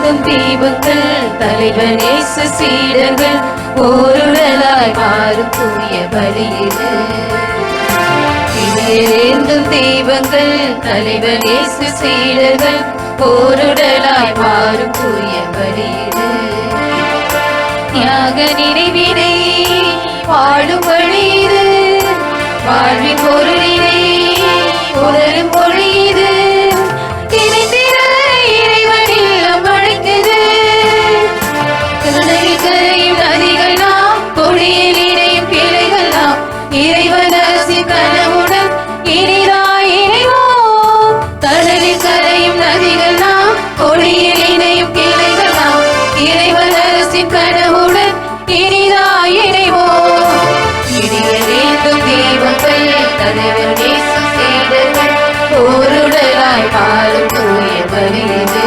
ஏந்தும் தீபங்கள் தலைவன் இயேசு சீடர்கள் ஓருடலாய் மாறும் தூய பலியிடு. ஏந்தும் தீபங்கள் தலைவன் இயேசு சீடர்கள் ஓருடலாய் மாறும் தூய பலியிடு. தியாக நினைவினை வாழும் வழியிது, வாழ்வின் பொருளினை உணரும் மொழியிது. திணைத்திர இறைவனில் அழைக்குது, கடலில் கரையும் நதிகள் நாம், கொடியில் இணையும் கிளைகள் நாம். இறைவன் அரசி கனவுடன் இனிதாய் இணைவோம். கடலில் கரையும் நதிகள் நாம், கொடியில் இணையும் கிளைகள் நாம். இறைவன் அரசின் கனவுடன் இனிதாய் இணைவோம். இனிய வேண்டும் தீபங்கள் தலைவர் இயேசு சீடர்கள் ஓருடலாய் மாறும் தூய பலியிடு.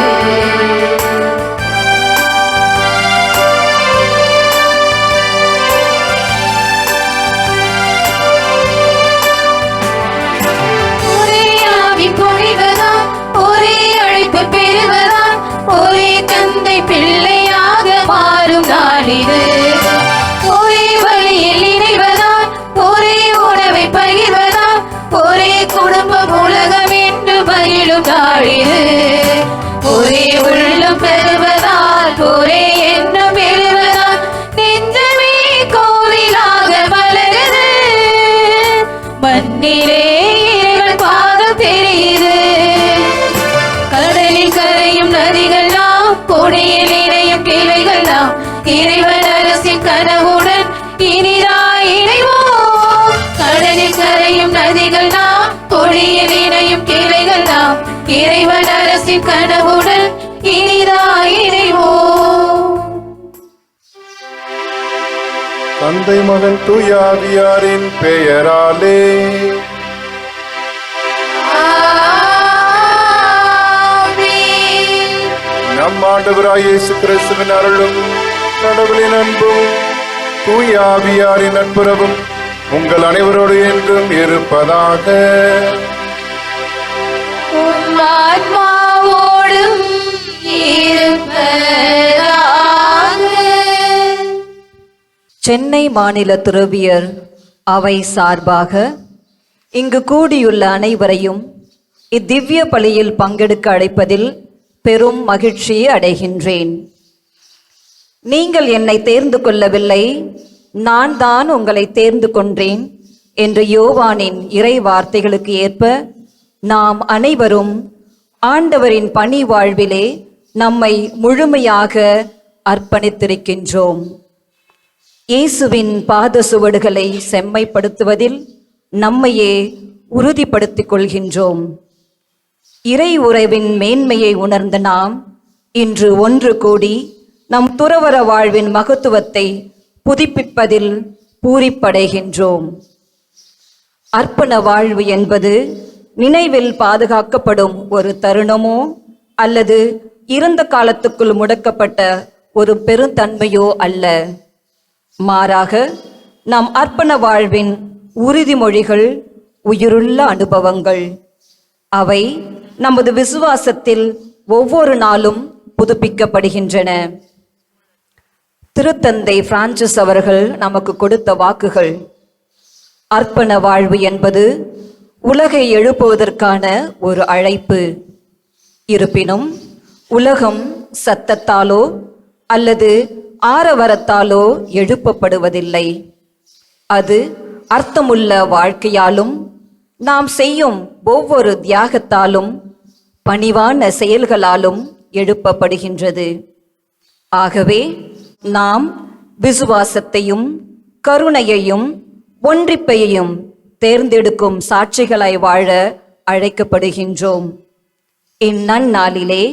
ஒரே ஆவி பொழிவதாம், ஒரே அழைப்பு பெறுவதாம், ஒரே தந்தை பிள்ளையாக மாறும் நாளிது. ஒரே வழியில் இணைவதாம், ஒரே உணவை பகிர்வதாம், ஒரே குடும்பம் உலகம் என்று மகிழும் நாளிது. ஒரே உள்ளம் பெறுவதால், ஒரே எண்ணம் எழுவதால், நெஞ்சமே கோவிலாக மலருது. மண்ணிலே இறைவன் பாதம் தெரியுது. கடலில் கரையும் நதிகள் நாம், கொடியில் இணையும் கிளைகள் நாம். இறைவன் அரசின் கனவுடன் இனிதாய் இணைவோம். கடலில் கரையும் நதிகள் நாம், கொடியில் இணையும் கிளைகள் நாம். இறைவன் அரசின் கனவுடன் இனிதாய் இணைவோம். தந்தை மகன் தூய ஆவியாரின் பெயராலே. நம் ஆண்டவராய் இயேசு கிறிஸ்துவின் அருளும் கடவுளின் அன்பும் தூய ஆவியாரின் நட்புறவும் உங்கள் அனைவரோடு என்றும் இருப்பதாக. உம் ஆத்மாவோடும் இருப்பதாக. சென்னை மாநில துறவியர் அவை சார்பாக இங்கு கூடியுள்ள அனைவரையும் இத்திவ்ய பலியில் பங்கெடுக்க அழைப்பதில் பெரும் மகிழ்ச்சி அடைகின்றேன். நீங்கள் என்னை தேர்ந்து கொள்ளவில்லை, நான் தான் உங்களை தேர்ந்து கொண்டேன் என்ற யோவானின் இறை வார்த்தைகளுக்கு ஏற்ப நாம் அனைவரும் ஆண்டவரின் பணி வாழ்விலே நம்மை முழுமையாக அர்ப்பணித்திருக்கின்றோம். இயேசுவின் பாத சுவடுகளை செம்மைப்படுத்துவதில் நம்மையே உறுதிப்படுத்திக் கொள்கின்றோம். இறை உறவின் மேன்மையை உணர்ந்த நாம் இன்று ஒன்று கூடி நம் துறவற வாழ்வின் மகத்துவத்தை புதுப்பிப்பதில் பூரிப்படைகின்றோம். அர்ப்பண வாழ்வு என்பது நினைவில் பாதுகாக்கப்படும் ஒரு தருணமோ அல்லது இறந்த காலத்துக்குள் முடக்கப்பட்ட ஒரு பெருந்தன்மையோ அல்ல. மாறாக நம் அர்ப்பண வாழ்வின் உறுதிமொழிகள் உயிருள்ள அனுபவங்கள். அவை நமது விசுவாசத்தில் ஒவ்வொரு நாளும் புதுப்பிக்கப்படுகின்றன. திருத்தந்தை பிரான்சிஸ் அவர்கள் நமக்கு கொடுத்த வாக்குகள். அர்ப்பண வாழ்வு என்பது உலகை எழுப்புவதற்கான ஒரு அழைப்பு. இருப்பினும் உலகம் சத்தத்தாலோ அல்லது ஆரவரத்தாலோ எழுப்பப்படுவதில்லை. அது அர்த்தமுள்ள வாழ்க்கையாலும் நாம் செய்யும் ஒவ்வொரு தியாகத்தாலும் பணிவான செயல்களாலும் எழுப்பப்படுகின்றது. ஆகவே நாம் விசுவாசத்தையும் கருணையையும் ஒன்றிப்பையையும் தேர்ந்தெடுக்கும் சாட்சிகளாய் வாழ அழைக்கப்படுகின்றோம். இந்நன்னாளிலே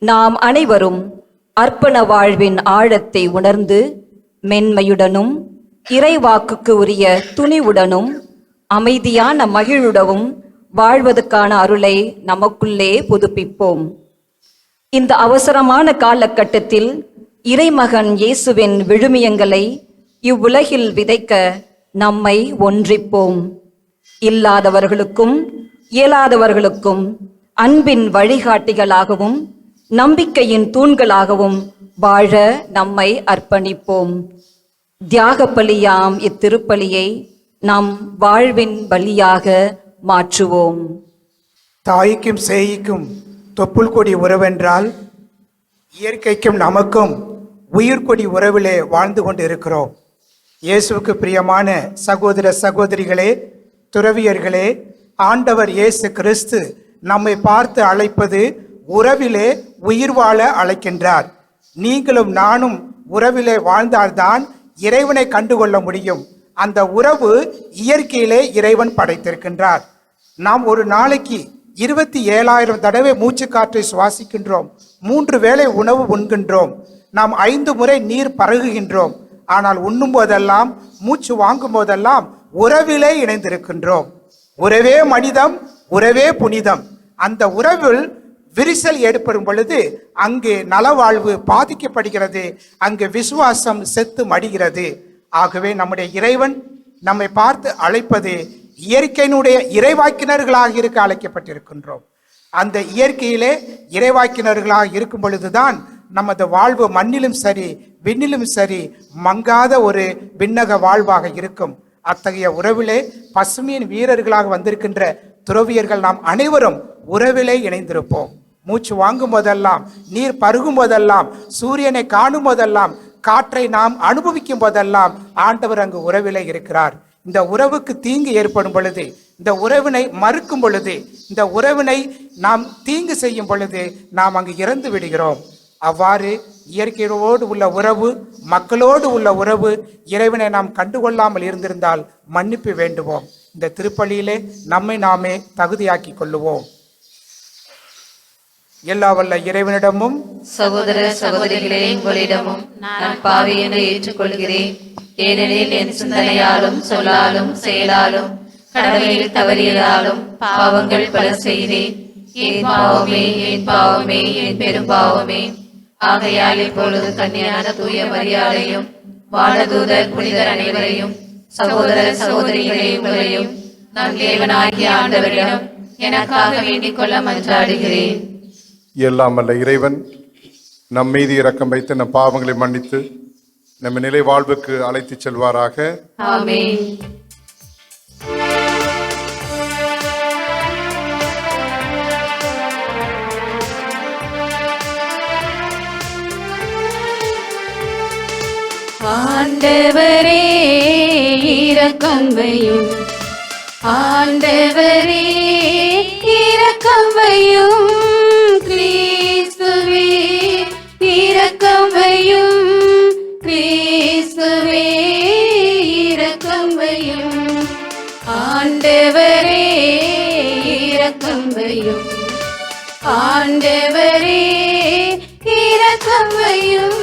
நாம் அனைவரும் அர்ப்பண வாழ்வின் ஆழத்தை உணர்ந்து மென்மையுடனும் இறைவாக்குக்கு உரிய துணிவுடனும் அமைதியான மகிழுடவும் வாழ்வதற்கான அருளை நமக்குள்ளே புதுப்பிப்போம். இந்த அவசரமான காலகட்டத்தில் இறைமகன் இயேசுவின் விழுமியங்களை இவ்வுலகில் விதைக்க நம்மை ஒன்றிப்போம். இல்லாதவர்களுக்கும் இயலாதவர்களுக்கும் அன்பின் வழிகாட்டிகளாகவும் நம்பிக்கையின் தூண்களாகவும் வாழ நம்மை அர்ப்பணிப்போம். தியாக பலியாம் இத்திருப்பலியை நம் வாழ்வின் பலியாக மாற்றுவோம். தாய்க்கும் சேய்க்கும் தொப்புள் கொடி உறவென்றால் இயற்கைக்கும் நமக்கும் உயிர்கொடி உறவிலே வாழ்ந்து கொண்டு இருக்கிறோம். இயேசுவுக்கு பிரியமான சகோதர சகோதரிகளே, துறவியர்களே, ஆண்டவர் இயேசு கிறிஸ்து நம்மை பார்த்து அழைப்பது உறவிலே உயிர் வாழ அழைக்கின்றார். நீங்களும் நானும் உறவிலே வாழ்ந்தால்தான் இறைவனை கண்டுகொள்ள முடியும். அந்த உறவு இயற்கையிலே இறைவன் படைத்திருக்கின்றார். நாம் ஒரு நாளைக்கு 27,000 தடவை மூச்சு காற்றை சுவாசிக்கின்றோம். 3 வேளை உணவு உண்கின்றோம். நாம் 5 முறை நீர் பருகுகின்றோம். ஆனால் உண்ணும் போதெல்லாம், மூச்சு வாங்கும் போதெல்லாம் உறவிலே இணைந்திருக்கின்றோம். உறவே மனிதம், உறவே புனிதம். அந்த உறவில் விரிசல் ஏற்படும் பொழுது அங்கே நலவாழ்வு பாதிக்கப்படுகிறது, அங்கே விசுவாசம் செத்து மடிகிறது. ஆகவே நம்முடைய இறைவன் நம்மை பார்த்து அழைப்பது இயற்கையினுடைய இறைவாக்கினர்களாக இருக்க அழைக்கப்பட்டிருக்கின்றோம். அந்த இயற்கையிலே இறைவாக்கினர்களாக இருக்கும் பொழுதுதான் நமது வாழ்வு மண்ணிலும் சரி விண்ணிலும் சரி மங்காத ஒரு விண்ணக வாழ்வாக இருக்கும். அத்தகைய உறவிலே பசுமையின் வீரர்களாக வந்திருக்கின்ற துறவியர்கள் நாம் அனைவரும் உறவிலே இணைந்திருப்போம். மூச்சு வாங்கும் போதெல்லாம், நீர் பருகும் போதெல்லாம், சூரியனை காணும் போதெல்லாம், காற்றை நாம் அனுபவிக்கும் போதெல்லாம் ஆண்டவர் அங்கு உறவிலே இருக்கிறார். இந்த உறவுக்கு தீங்கு ஏற்படும் பொழுது, இந்த உறவினை மறுக்கும் பொழுது, இந்த உறவினை நாம் தீங்கு செய்யும் பொழுது நாம் அங்கு இறந்து விடுகிறோம். அவ்வாறு இயற்கையோடு உள்ள உறவு, மக்களோடு உள்ள உறவு, இறைவனை நாம் கண்டுகொள்ளாமல் இருந்திருந்தால் மன்னிப்பு வேண்டுவோம். இந்த திருப்பலியிலே நம்மை நாமே தகுதியாக்கி கொள்ளுவோம். எல்லா வல்ல இறைவனிடமும் சகோதர சகோதரிகளே, உங்களிடமும் நான் பாவி என ஏற்றுக்கொள்கிறேன். ஏனெனில் என் சிந்தனையாலும் சொல்லாலும் செயலாலும் கடமையில் தவறியதாலும் பாவங்கள் பல செய்தேன். என் பாவமே, என் பாவமே, என் பெரும் பாவமே. ஆகையால் இப்பொழுது கன்னியான தூய மரியாதையும் வானதூதர் புனிதர் அனைவரையும் சகோதர சகோதரிகளே, உங்களையும் நம் தேவனாகிய ஆண்டவரிடம் எனக்காக வேண்டிக் கொள்ள மன்றாடுகிறேன். எல்லாம் வல்ல இறைவன் நம் மீது இரக்கம் வைத்து நம் பாவங்களை மன்னித்து நம்ம நிலை வாழ்வுக்கு அழைத்துச் செல்வாராக. ஆமென். ஆண்டவரே இரக்கம் வையும், ஆண்டவரே இரக்கம் வையும், கிறிஸ்துவே இரக்கம் வையும், கிறிஸ்துவே இரக்கம் வையும். ஆண்டவரே இரக்கம் வையும், ஆண்டவரே இரக்கம் வையும்.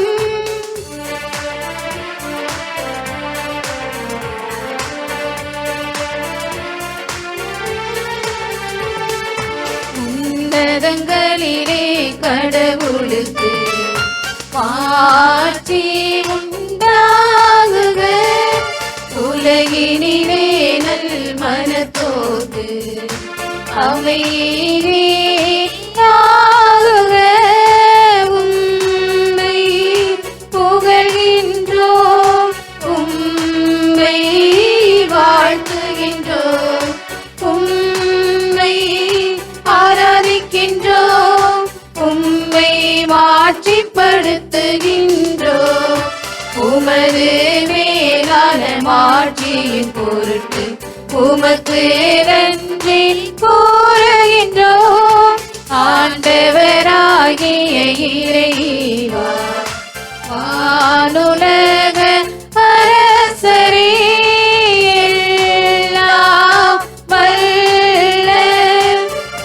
உன்னதங்களிலே கடவுளுக்கு மாட்சி உண்டாகுக. உலகினிலே நல் மனத்தோடு அமைதியே ஆகுக. உம்மை புகழ்கின்றோம், உம்மை வாழ்த்துகின்றோம், உம்மை ஆராதிக்கின்றோம், உம்மை மாட்சிப்படுத்துகின்றோம். உமது மேலான மாட்சியின் பொருட்டு உமக்கு நன்றி கூறுகின்றோம். ஆண்டவராகிய இறைவா, வானுலக அரசரே, எல்லாம் வல்ல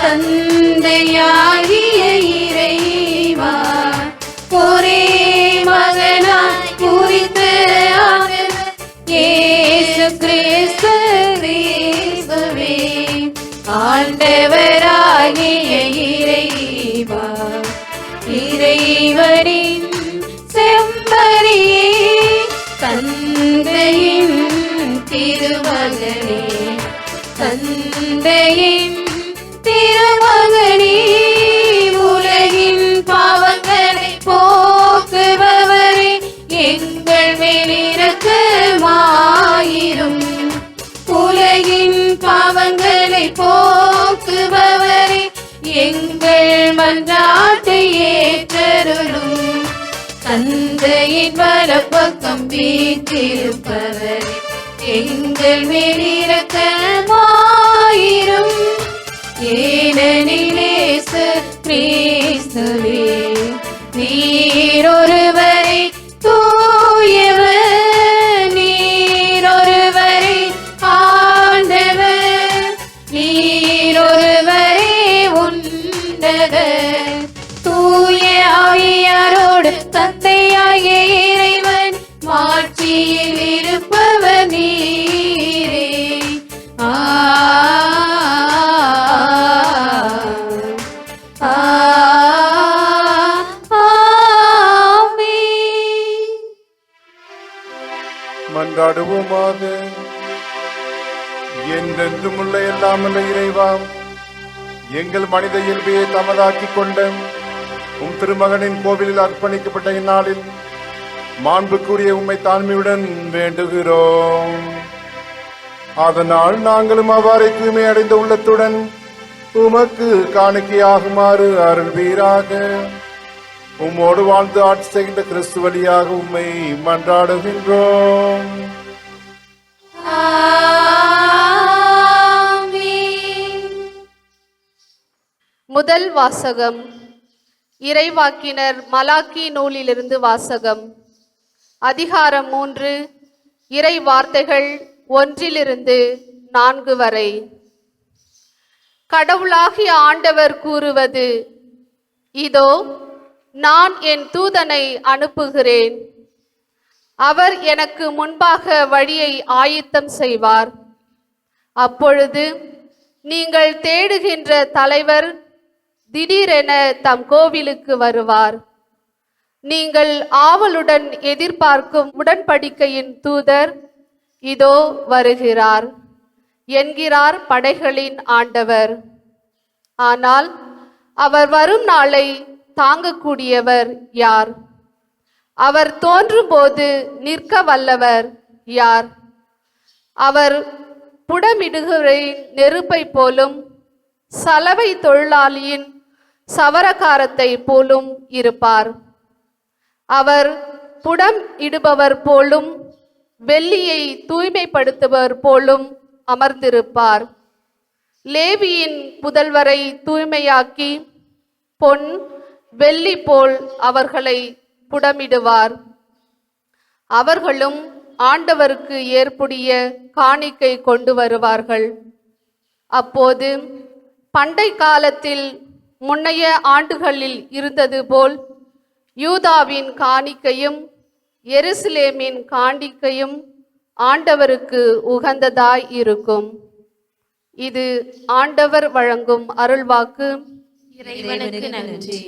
தந்தையாகிய இறைவா, ஒரே மகனாய் குறித்த இயேசு கிறிஸ்து இயேசுவே, ஆண்டவராகிய இறைவா, இறைவனின் செம்மறியே, தந்தையின் திருமகனே, தந்தையின் திருமகனே, உலகின் பாவ எங்கள் மன்றாட்டை ஏற்றருளும். தந்தையின் வலப்பக்கம் வீற்றிருப்பவரே, எங்கள் மேல் இரக்கமாயிரும். ஏனெனில் இயேசு கிறிஸ்துவே, நீர் ஒருவரே தூயவர், நீர் ஒருவரே ஆண்டவர், நீர் ஒருவரே உன்னதர். தூய ஆவியாரோடு தந்தையாகிய இறைவன் மாட்சியில் இருப்பவர் நீரே. மன்றாடுவோமாக. என்றென்றும் உள்ள எல்லாமல்ல இறைவா, எங்கள் மனித இயல்பையை தமதாக்கிக் கொண்ட உம் திருமகனின் கோவிலில் அர்ப்பணிக்கப்பட்ட இந்நாளில் மாண்புக்குரிய உம்மை தாழ்மையுடன் வேண்டுகிறோம். அதனால் நாங்களும் அவ்வாறே தூய்மை அடைந்த உள்ளத்துடன் உமக்கு காணிக்கையாகுமாறு அருள்வீராக. உம்மோடு வாழ்ந்து ஆட்சி செய்கின்ற கிறிஸ்து வழியாக உம்மை மன்றாடுகின்றோம். முதல் வாசகம். இறைவாக்கினர் மலாக்கி நூலிலிருந்து வாசகம். அதிகாரம் 3, இறை வார்த்தைகள் 1-4 வரை. கடவுளாகிய ஆண்டவர் கூறுவது: இதோ நான் என் தூதனை அனுப்புகிறேன். அவர் எனக்கு முன்பாக வழியை ஆயத்தம் செய்வார். அப்பொழுது நீங்கள் தேடுகின்ற தலைவர் திடீரென தம் கோவிலுக்கு வருவார். நீங்கள் ஆவலுடன் எதிர்பார்க்கும் உடன்படிக்கையின் தூதர் இதோ வருகிறார் என்கிறார் படைகளின் ஆண்டவர். ஆனால் அவர் வரும் நாளை தாங்கக்கூடியவர் யார்? அவர் தோன்றும் போது நிற்க வல்லவர் யார்? அவர் புடமிடுகிறின் நெருப்பை போலும் சலவை தொழிலாளியின் சவரக்காரத்தை போலும் இருப்பார். அவர் புடம் இடுபவர் போலும் வெள்ளியை தூய்மைப்படுத்துபவர் போலும் அமர்ந்திருப்பார். லேவியின் புதல்வரை தூய்மையாக்கி பொன் வெள்ளி போல் அவர்களை புடமிடுவார். அவர்களும் ஆண்டவருக்கு ஏற்புடைய காணிக்கை கொண்டு வருவார்கள். அப்போது பண்டை காலத்தில் முன்னைய ஆண்டுகளில் இருந்தது போல் யூதாவின் காணிக்கையும் எருசலேமின் காணிக்கையும் ஆண்டவருக்கு உகந்ததாய் இருக்கும். இது ஆண்டவர் வழங்கும் அருள்வாக்கு. இறைவனுக்கு நன்றி.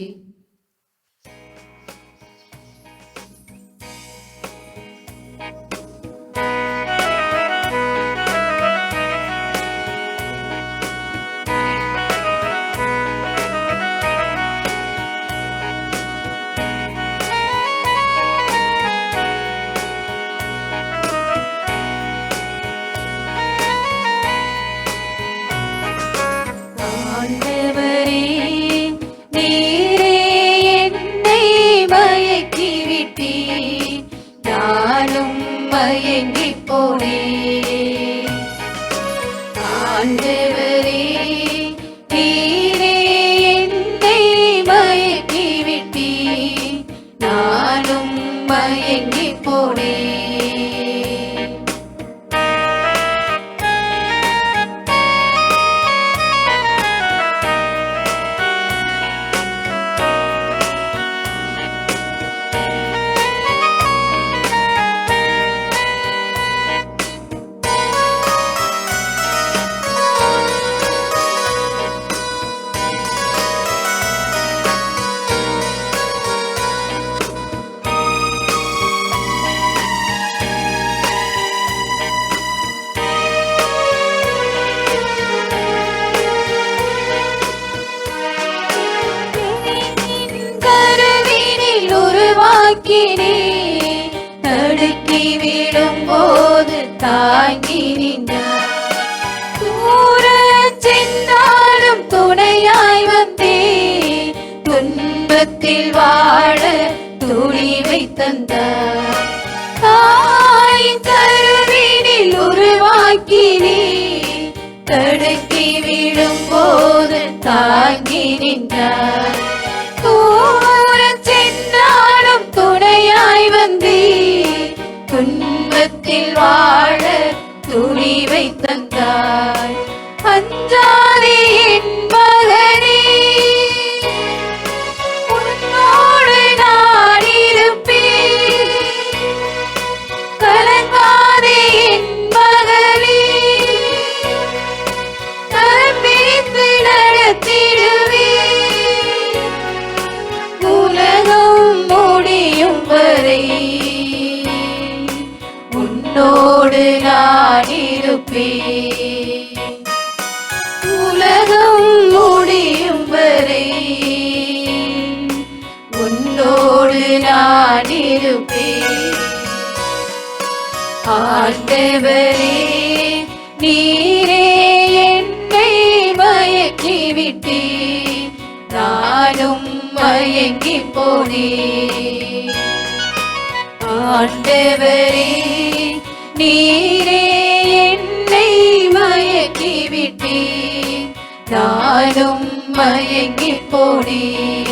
தடுக்கி விடும் போது தாங்கி நின்றார். தூர சென்றாலும் துணையாய் வந்தே துன்பத்தில் வாழ துணிவை தந்தார். தாயின் கருவினில் உருவாக்கினே, தடுக்கி விடும் போது தாங்கி நின்றார். தூரம் சென்றாலும் துணையாய் வந்தே, துன்பத்தில் வாழ துணிவை தந்தார். அஞ்சாதே என் மகனே, உன்னோடு நான் இருப்பேன். கலங்காதே என் மகளே, கரம் பிடித்து நடத்திடுவேன். உலகம் முடியும் வரை உன்னோடு நான் இருப்பேன். உலகம் முடியும் வரை உன்னோடு நான் இருப்பேன். ஆண்டவரே, நீரே என்னை மயக்கி விட்டீர், நானும் மயங்கி போனேன். ஆண்டவரே, நீரே என்னை மயக்கி விட்டீர், நானும் மயங்கி போனேன்.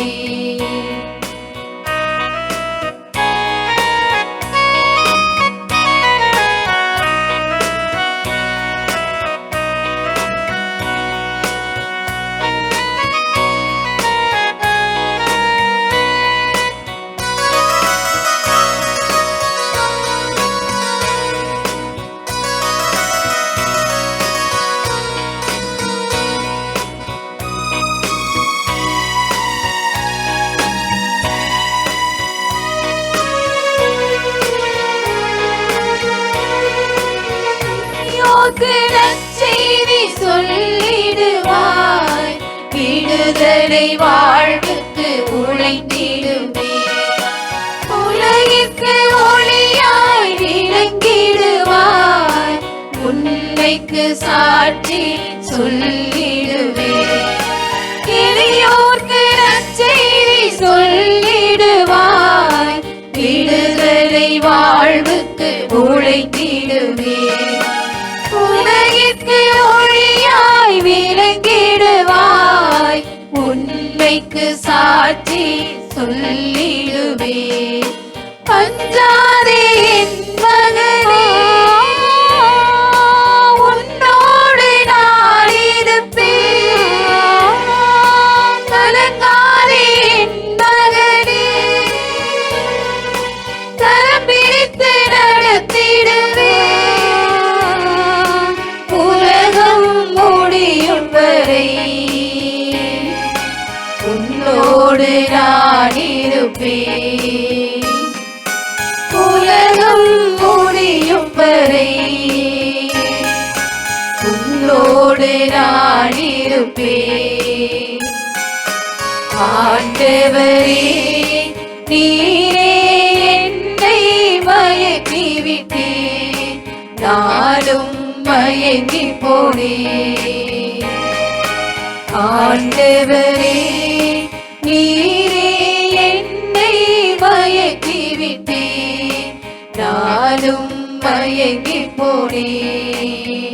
நற்செய்தி சொல்லிடுவாய், விடுதலை வாழ்வுக்கு உழைத்திடுவே. உலகிற்கு ஒளியாய் விளங்கிடுவாய், உன்னைக்கு சாட்சி சொல்லிடுவே. எளியோர்க்கு நற்செய்தி சொல்லிடுவாய், விடுதலை வாழ்வுக்கு உழைத்திடுவே. உலகிற்கு ஒளியாய் விளங்கிடுவாய், உண்மைக்கு சாட்சி சொல்லிடுவே. அஞ்சாதே என் மகனே, உன்னோடு நான் இருப்பேன். கலங்காதே என் மகனே, கரம் பிடித்து நடத்திடுவேன். உலகம் முடியும் வரை உன்னோடு நான் இருப்பேன். உலகம் முடியும் வரை உன்னோடு நான் இருப்பேன். ஆண்டவரே, நீரே என்னை மயக்கி விட்டீர், நானும் மயங்கி போனேன். ஆண்டவரே, நீரே என்னை மயக்கி விட்டீர், நானும் மயங்கி போனேன்.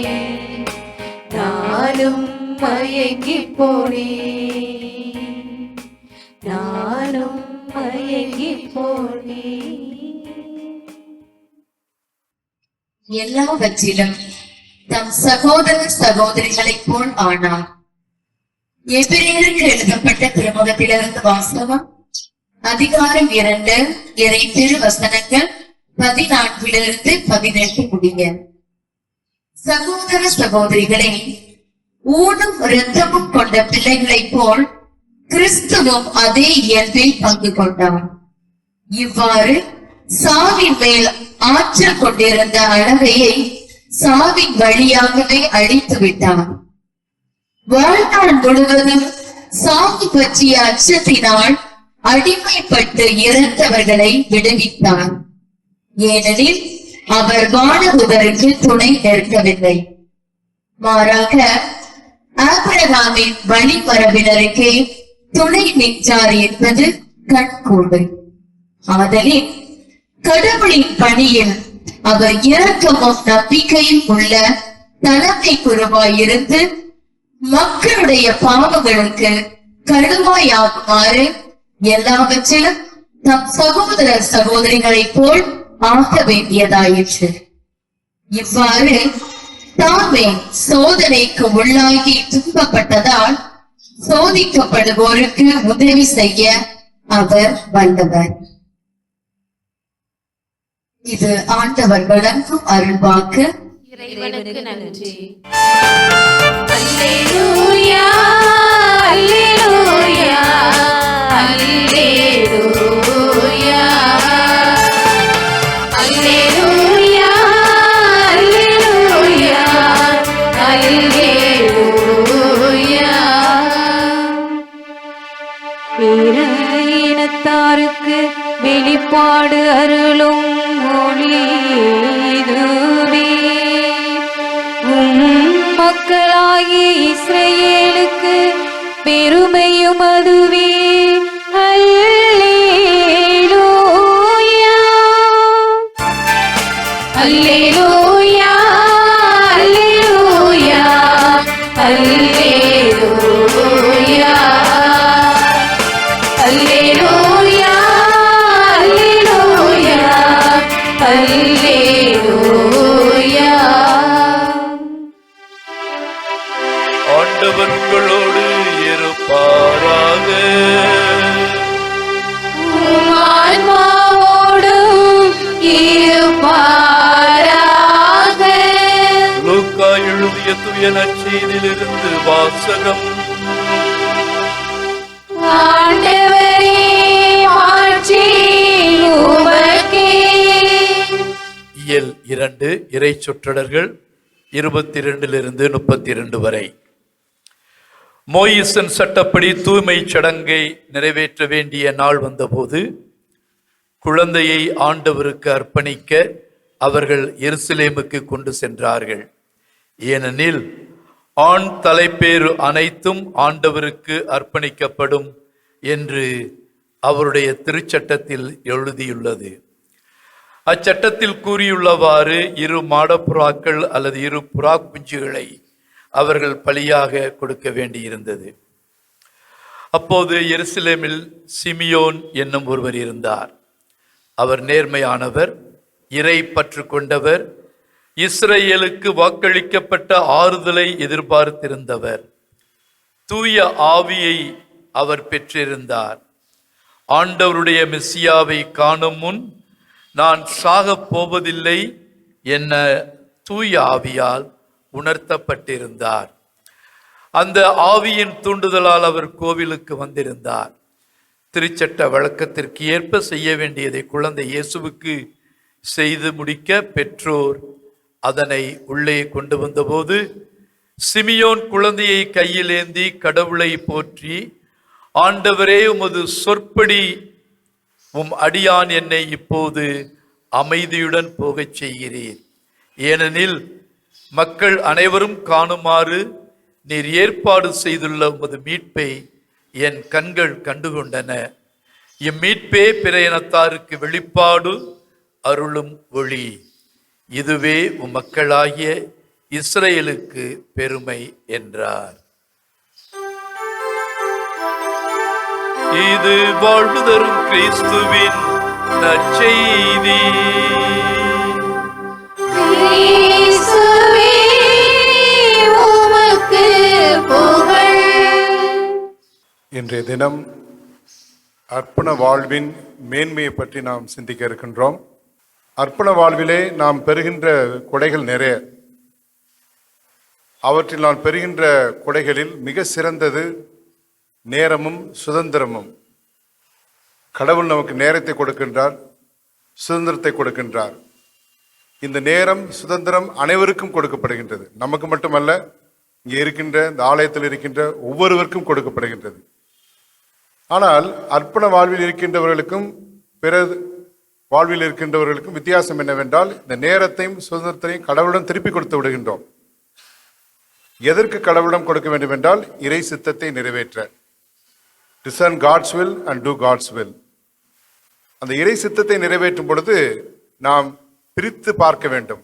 நானும் மயங்கி போனேன். நானும் மயங்கி போனேன். எல்லாவற்றிலும் தம் சகோதர சகோதரிகளைப் போல் ஆனார். எபிரேயருக்கு எழுதப்பட்ட திருமுகத்திலிருந்து வாசகம், அதிகாரம் 2, இறை திருவசனங்கள் 14-18 முடிய. சகோதர சகோதரிகளை, ஊனும் இரத்தமும் கொண்ட பிள்ளைகளைப் போல் கிறிஸ்துவும் அதே இயல்பில் பங்கு கொண்டார். இவ்வாறு சாவின் மேல் ஆற்றல் கொண்டிருந்த அளவையை சாவின் வழியாகவே அழித்து விட்டார். வாழ்நாள் முழுவதும் சாவி பற்றிய அச்சத்தினால் அடிமைப்பட்டு இறந்தவர்களை விடுவித்தார். ஏனெனில் அவர் வானதூதருக்கு துணை நிற்கவில்லை, மாறாக ஆபிரகாமின் வழிமரபினருக்கே துணை நின்றார் என்பது கண்கூடு. ஆதலின் கடவுளின் பணியில் அவர் இரக்கமும் நம்பிக்கையும் உள்ள தலைமை குருவாயிருந்து மக்களுடைய பாவங்களுக்கு கழுவாயாகுமாறு எல்லாவற்றிலும் தம் சகோதர சகோதரிகளைப் போல் ஆக வேண்டியதாயிற்று. இவ்வாறு தாமே சோதனைக்கு உள்ளாகி துன்பப்பட்டதால் சோதிக்கப்படுவோருக்கு உதவி செய்ய அவர் வல்லவர். இது ஆண்டவர் வழங்கும் அருள்வாக்கு. இறைவனுக்கு நன்றி. அல்லேலூயா அல்லேலூயா அல்லேலூயா அல்லேலூயா அல்லேலூயா அல்லேலூயா. பிற இனத்தாருக்கு வெளிப்பாடு அருளும் மொழி இதுவே. மக்களாகிய இஸ்ரவேலுக்கு பெருமையும் அதுவே. அல்லேலூயா அல்லேலூயா அல்லேலூயா அல்லேலூயா அல்லேலூயா அல்லேலூயா அல்லேலூயா. ஆண்டவர் உங்களோடு இருப்பாராக. உம் ஆன்மாவோடும் இருப்பாராக. லூக்கா எழுதிய தூய நற்செய்தியிலிருந்து வாசகம். ஆண்டவரே மாட்சி உமக்கே. இயல் 2 இறை சொற்றொடர்கள் 22 32 வரை. மோயிசன் சட்டப்படி தூய்மை சடங்கை நிறைவேற்ற வேண்டிய நாள் வந்தபோது குழந்தையை ஆண்டவருக்கு அர்ப்பணிக்க அவர்கள் எருசலேமுக்கு கொண்டு சென்றார்கள். ஏனெனில் ஆண் தலைப்பேறு அனைத்தும் ஆண்டவருக்கு அர்ப்பணிக்கப்படும் என்று அவருடைய திருச்சட்டத்தில் எழுதியுள்ளது. அச்சட்டத்தில் கூறியுள்ளவாறு 2 மாடப்புறாக்கள் அல்லது 2 புறா குஞ்சுகளை அவர்கள் பலியாக கொடுக்க வேண்டியிருந்தது. அப்போது எருசலேமில் சிமியோன் என்னும் ஒருவர் இருந்தார். அவர் நேர்மையானவர், இறை பற்று கொண்டவர், இஸ்ரவேலுக்கு வாக்களிக்கப்பட்ட ஆறுதலை எதிர்பார்த்திருந்தவர். தூய ஆவியை அவர் பெற்றிருந்தார். ஆண்டவருடைய மெசியாவை காணும் முன் நான் சாகப் போவதில்லை என தூய ஆவியால் உணர்த்தப்பட்டிருந்தார். அந்த ஆவியின் தூண்டுதலால் அவர் கோவிலுக்கு வந்திருந்தார். திருச்சட்ட வழக்கத்திற்கு ஏற்ப செய்ய வேண்டியதை குழந்தை இயேசுவுக்கு செய்து முடிக்க பெற்றோர் அதனை உள்ளே கொண்டு வந்தபோது சிமியோன் குழந்தையை கையில் ஏந்தி கடவுளை போற்றி, ஆண்டவரே, உமது சொற்படி உம் அடியான் என்னை இப்போது அமைதியுடன் போகச் செய்கிறீர். ஏனெனில் மக்கள் அனைவரும் காணுமாறு நீர் ஏற்பாடு செய்துள்ள உமது மீட்பை என் கண்கள் கண்டுகொண்டன. இம்மீட்பே பிற இனத்தாருக்கு வெளிப்பாடு அருளும் ஒளி. இதுவே உம் மக்களாகிய இஸ்ரவேலுக்கு பெருமை என்றார். இது வாழ்வு தரும் கிறிஸ்துவின் நற்செய்தி. இயேசுவே உமக்கு புகழ். இன்றைய தினம் அர்ப்பண வாழ்வின் மேன்மையை பற்றி நாம் சிந்திக்க இருக்கின்றோம். அர்ப்பண வாழ்விலே நாம் பெறுகின்ற கொடைகள் நிறைய. அவற்றில் நான் பெறுகின்ற கொடைகளில் மிக சிறந்தது நேரமும் சுதந்திரமும். கடவுள் நமக்கு நேரத்தை கொடுக்கின்றார், சுதந்திரத்தை கொடுக்கின்றார். இந்த நேரம் சுதந்திரம் அனைவருக்கும் கொடுக்கப்படுகின்றது. நமக்கு மட்டுமல்ல, இங்கே இருக்கின்ற இந்த ஆலயத்தில் இருக்கின்ற ஒவ்வொருவருக்கும் கொடுக்கப்படுகின்றது. ஆனால் அர்ப்பண வாழ்வில் இருக்கின்றவர்களுக்கும் பிற வாழ்வில் இருக்கின்றவர்களுக்கும் வித்தியாசம் என்னவென்றால், இந்த நேரத்தையும் சுதந்திரத்தையும் கடவுளிடம் திருப்பி கொடுத்து விடுகின்றோம். எதற்கு கடவுளிடம் கொடுக்க வேண்டும் என்றால், இறை சித்தத்தை நிறைவேற்ற. discern God's will and do God's will. அந்த இறை சித்தத்தை நிறைவேற்றும் பொழுது நாம் பிரித்து பார்க்க வேண்டும்.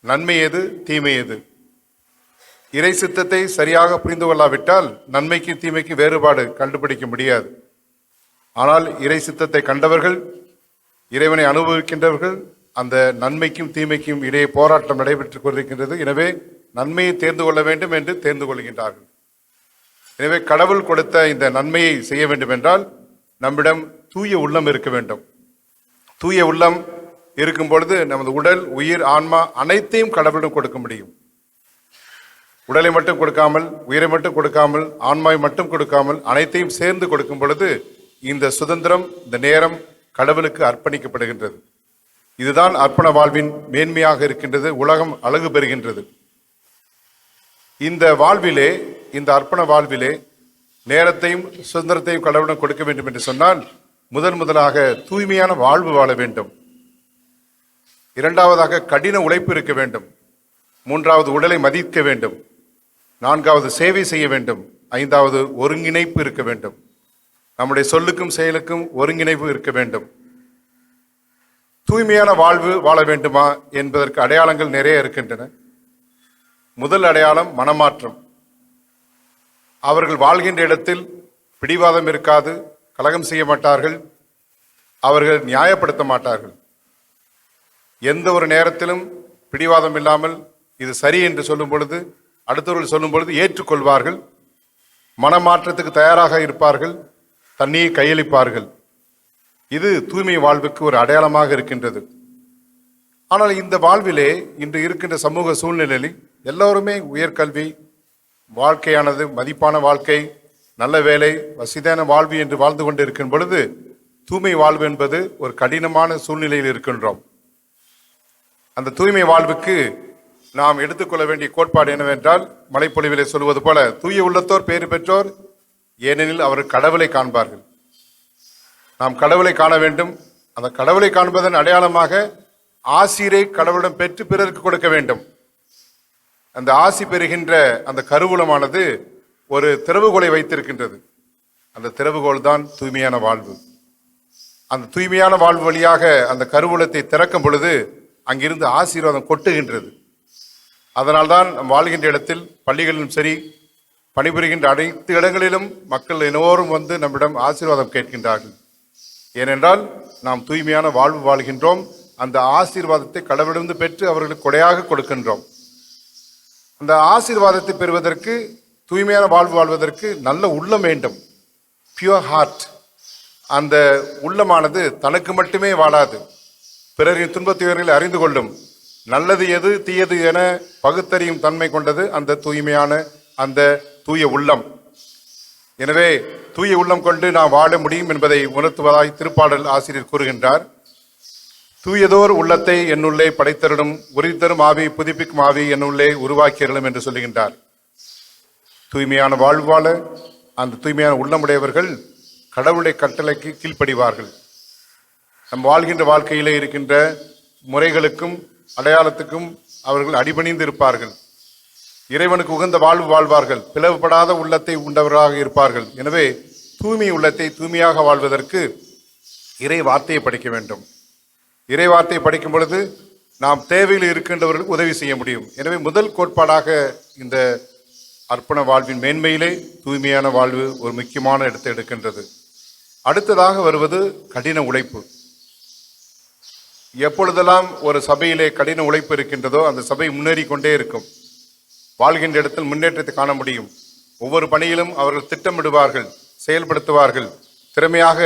நன்மை எது, தீமை எது. இறை சித்தத்தை சரியாக புரிந்து கொள்ளாவிட்டால் நன்மைக்கு தீமைக்கு வேறுபாடு கண்டுபிடிக்க முடியாது. ஆனால் இறை சித்தத்தை கண்டவர்கள், இறைவனை அனுபவிக்கின்றவர்கள், அந்த நன்மைக்கும் தீமைக்கும் இடையே போராட்டம் நடைபெற்றுக் கொண்டிருக்கின்றது. எனவே நன்மையை தேர்ந்து கொள்ள வேண்டும் என்று தேர்ந்து கொள்கின்றார்கள். எனவே கடவுள் கொடுத்த இந்த நன்மையை செய்ய வேண்டும் என்றால் நம்மிடம் தூய உள்ளம் இருக்க வேண்டும். தூய உள்ளம் இருக்கும் பொழுது நமது உடல், உயிர், ஆன்மா அனைத்தையும் கடவுளிடம் கொடுக்க முடியும். உடலை மட்டும் கொடுக்காமல், உயிரை மட்டும் கொடுக்காமல், ஆன்மாவை மட்டும் கொடுக்காமல் அனைத்தையும் சேர்ந்து கொடுக்கும் பொழுது இந்த சுதந்திரம், இந்த நேரம் கடவுளுக்கு அர்ப்பணிக்கப்படுகின்றது. இதுதான் அர்ப்பண வாழ்வின் மேன்மையாக இருக்கின்றது. உலகம் அழகு பெறுகின்றது. இந்த வாழ்விலே, இந்த அர்ப்பண வாழ்விலே நேரத்தையும் சுதந்திரத்தையும் கடவுளிடம் கொடுக்க வேண்டும் என்று சொன்னால் முதலாக தூய்மையான வாழ்வு வாழ வேண்டும். இரண்டாவதாக கடின உழைப்பு இருக்க வேண்டும். மூன்றாவது உடலை மதிக்க வேண்டும். நான்காவது சேவை செய்ய வேண்டும். ஐந்தாவது ஒருங்கிணைப்பு இருக்க வேண்டும். நம்முடைய சொல்லுக்கும் செயலுக்கும் ஒருங்கிணைப்பு இருக்க வேண்டும். தூய்மையான வாழ்வு வாழ வேண்டுமா என்பதற்கு அடையாளங்கள் நிறைய இருக்கின்றன. முதல் அடையாளம் மனமாற்றம். அவர்கள் வாழ்கின்ற இடத்தில் பிடிவாதம் இருக்காது, கலகம் செய்ய மாட்டார்கள், அவர்கள் நியாயப்படுத்த மாட்டார்கள். எந்த ஒரு நேரத்திலும் பிடிவாதம் இல்லாமல் இது சரி என்று சொல்லும் பொழுது, அடுத்தவர்கள் சொல்லும் பொழுது ஏற்றுக்கொள்வார்கள். மனமாற்றத்துக்கு தயாராக இருப்பார்கள், தண்ணியை கையளிப்பார்கள். இது தூய்மை வாழ்வுக்கு ஒரு அடையாளமாக இருக்கின்றது. ஆனால் இந்த வாழ்விலே இன்று இருக்கின்ற சமூக சூழ்நிலையில் எல்லோருமே உயர்கல்வி, வாழ்க்கையானது மதிப்பான வாழ்க்கை, நல்ல வேலை, வசதியான வாழ்வு என்று வாழ்ந்து கொண்டு இருக்கும் பொழுது தூய்மை வாழ்வு என்பது ஒரு கடினமான சூழ்நிலையில் இருக்கின்றோம். அந்த தூய்மை வாழ்வுக்கு நாம் எடுத்துக்கொள்ள வேண்டிய கோட்பாடு என்னவென்றால், மலைப்பொழிவிலே சொல்வது போல, தூய உள்ளத்தோர் பேறு பெற்றோர், ஏனெனில் அவர் கடவுளை காண்பார்கள். நாம் கடவுளை காண வேண்டும். அந்த கடவுளை காண்பதன் அடையாளமாக ஆசிரை கடவுளிடம் பெற்று பிறருக்கு கொடுக்க வேண்டும். அந்த ஆசி பெறுகின்ற அந்த கருவூலமானது ஒரு திறவுகோலை வைத்திருக்கின்றது. அந்த திறவுகோல் தான் தூய்மையான வாழ்வு. அந்த தூய்மையான வாழ்வு வழியாக அந்த கருவூலத்தை திறக்கும் பொழுது அங்கிருந்து ஆசீர்வாதம் கொட்டுகின்றது. அதனால்தான் வாழ்கின்ற இடத்தில், பள்ளிகளிலும் சரி, பணிபுரிகின்ற அனைத்து இடங்களிலும் மக்கள் எல்லோரும் வந்து நம்மிடம் ஆசீர்வாதம் கேட்கின்றார்கள். ஏனென்றால் நாம் தூய்மையான வாழ்வு வாழ்கின்றோம். அந்த ஆசீர்வாதத்தை கடவுளிடம் பெற்று அவர்களுக்கு கொடையாக கொடுக்கின்றோம். அந்த ஆசீர்வாதத்தை பெறுவதற்கு, தூய்மையான வாழ்வு வாழ்வதற்கு நல்ல உள்ளம் வேண்டும், பியூர் ஹார்ட். அந்த உள்ளமானது தனக்கு மட்டுமே வாழாது, பிறரின் துன்பத்துயர்களை அறிந்து கொள்ளும். நல்லது எது, தீயது என பகுத்தறியும் தன்மை கொண்டது அந்த தூய்மையான, அந்த தூய உள்ளம். எனவே தூய உள்ளம் கொண்டு நாம் வாழ முடியும் என்பதை உணர்த்துவதாய் திருப்பாடல் ஆசிரியர் கூறுகின்றார். தூயதோர் உள்ளத்தை என்னுள்ளே படைத்தருடும், உறுதித்தரும் ஆவி, புதுப்பிக்கும் ஆவி என்னுள்ளே உருவாக்கியறலும் என்று சொல்லுகின்றார். தூய்மையான வாழ்வு வாழ அந்த தூய்மையான உள்ளமுடையவர்கள் கடவுளுடைய கட்டளைக்கு கீழ்ப்படிவார்கள். நம் வாழ்கின்ற வாழ்க்கையிலே இருக்கின்ற முறைகளுக்கும் அடையாளத்துக்கும் அவர்கள் அடிபணிந்து இருப்பார்கள். இறைவனுக்கு உகந்த வாழ்வு வாழ்வார்கள். பிளவுபடாத உள்ளத்தை உண்டவராக இருப்பார்கள். எனவே தூய்மை உள்ளத்தை தூய்மையாக வாழ்வதற்கு இறை வார்த்தையை படிக்க வேண்டும். இறை வார்த்தையை படிக்கும் பொழுது நாம் தேவையில் இருக்கின்றவர்களுக்கு உதவி செய்ய முடியும். எனவே முதல் கோட்பாடாக இந்த அர்ப்பண வாழ்வின் மேன்மையிலே தூய்மையான வாழ்வு ஒரு முக்கியமான இடத்தை எடுக்கின்றது. அடுத்ததாக வருவது கடின உழைப்பு. எப்பொழுதெல்லாம் ஒரு சபையிலே கடின உழைப்பு இருக்கின்றதோ அந்த சபை முன்னேறி கொண்டே இருக்கும். வாழ்கின்ற இடத்தில் முன்னேற்றத்தை காண முடியும். ஒவ்வொரு பணியிலும் அவர்கள் திட்டமிடுவார்கள், செயல்படுத்துவார்கள். திறமையாக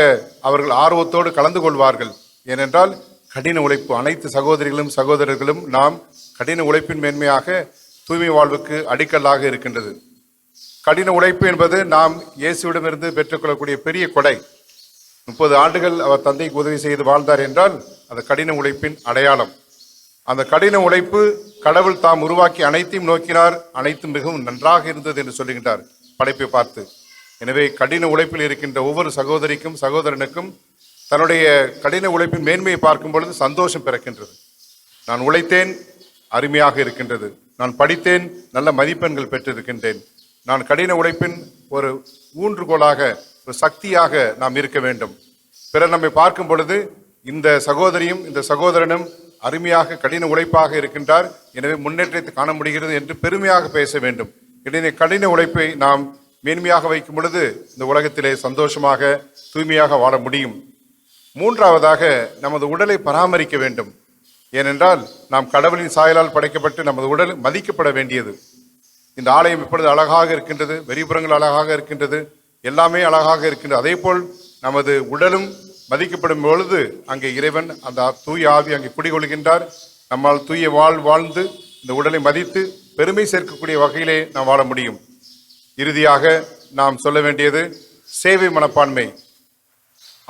அவர்கள் ஆர்வத்தோடு கலந்து கொள்வார்கள். ஏனென்றால் கடின உழைப்பு, அனைத்து சகோதரிகளும் சகோதரர்களும் நாம் கடின உழைப்பின் மேன்மையாக தூய்மை வாழ்வுக்கு அடிக்கல்லாக இருக்கின்றது. கடின உழைப்பு என்பது நாம் இயேசுவிடமிருந்து பெற்றுக்கொள்ளக்கூடிய பெரிய கொடை. 30 ஆண்டுகள் அவர் தந்தைக்கு உதவி செய்து வாழ்ந்தார் என்றால் அந்த கடின உழைப்பின் அடையாளம். அந்த கடின உழைப்பு கடவுள் தாம் உருவாக்கி அனைத்தையும் நோக்கினார், அனைத்தும் மிகவும் நன்றாக இருந்தது என்று சொல்லுகின்றார் படைப்பை பார்த்து. எனவே கடின உழைப்பில் இருக்கின்ற ஒவ்வொரு சகோதரிக்கும் சகோதரனுக்கும் தன்னுடைய கடின உழைப்பின் மேன்மையை பார்க்கும் பொழுது சந்தோஷம் பிறக்கின்றது. நான் உழைத்தேன், அருமையாக இருக்கின்றது. நான் படித்தேன், நல்ல மதிப்பெண்கள் பெற்றிருக்கின்றேன். நான் கடின உழைப்பின் ஒரு ஊன்றுகோலாக, ஒரு சக்தியாக நாம் இருக்க வேண்டும். பிறர் நம்மை பார்க்கும் பொழுது இந்த சகோதரியும் இந்த சகோதரனும் அருமையாக கடின உழைப்பாக இருக்கின்றார், எனவே முன்னேற்றத்தை காண முடிகிறது என்று பெருமையாக பேச வேண்டும். கடின உழைப்பை நாம் மேன்மையாக வைக்கும் பொழுது இந்த உலகத்திலே சந்தோஷமாக தூய்மையாக வாழ முடியும். மூன்றாவதாக நமது உடலை பராமரிக்க வேண்டும். ஏனென்றால் நாம் கடவுளின் சாயலால் படைக்கப்பட்டு நமது உடல் மதிக்கப்பட வேண்டியது. இந்த ஆலயம் இப்பொழுது அழகாக இருக்கின்றது, வெளிப்புறங்கள் அழகாக இருக்கின்றது, எல்லாமே அழகாக இருக்கின்றது. அதே போல் நமது உடலும் மதிக்கப்படும் பொழுது அங்கே இறைவன் அந்த தூய ஆவி அங்கே குடிகொள்கின்றார். நம்மால் தூய வாழ்ந்து இந்த உடலை மதித்து பெருமை சேர்க்கக்கூடிய வகையிலே நாம் வாழ முடியும். இறுதியாக நாம் சொல்ல வேண்டியது சேவை மனப்பான்மை.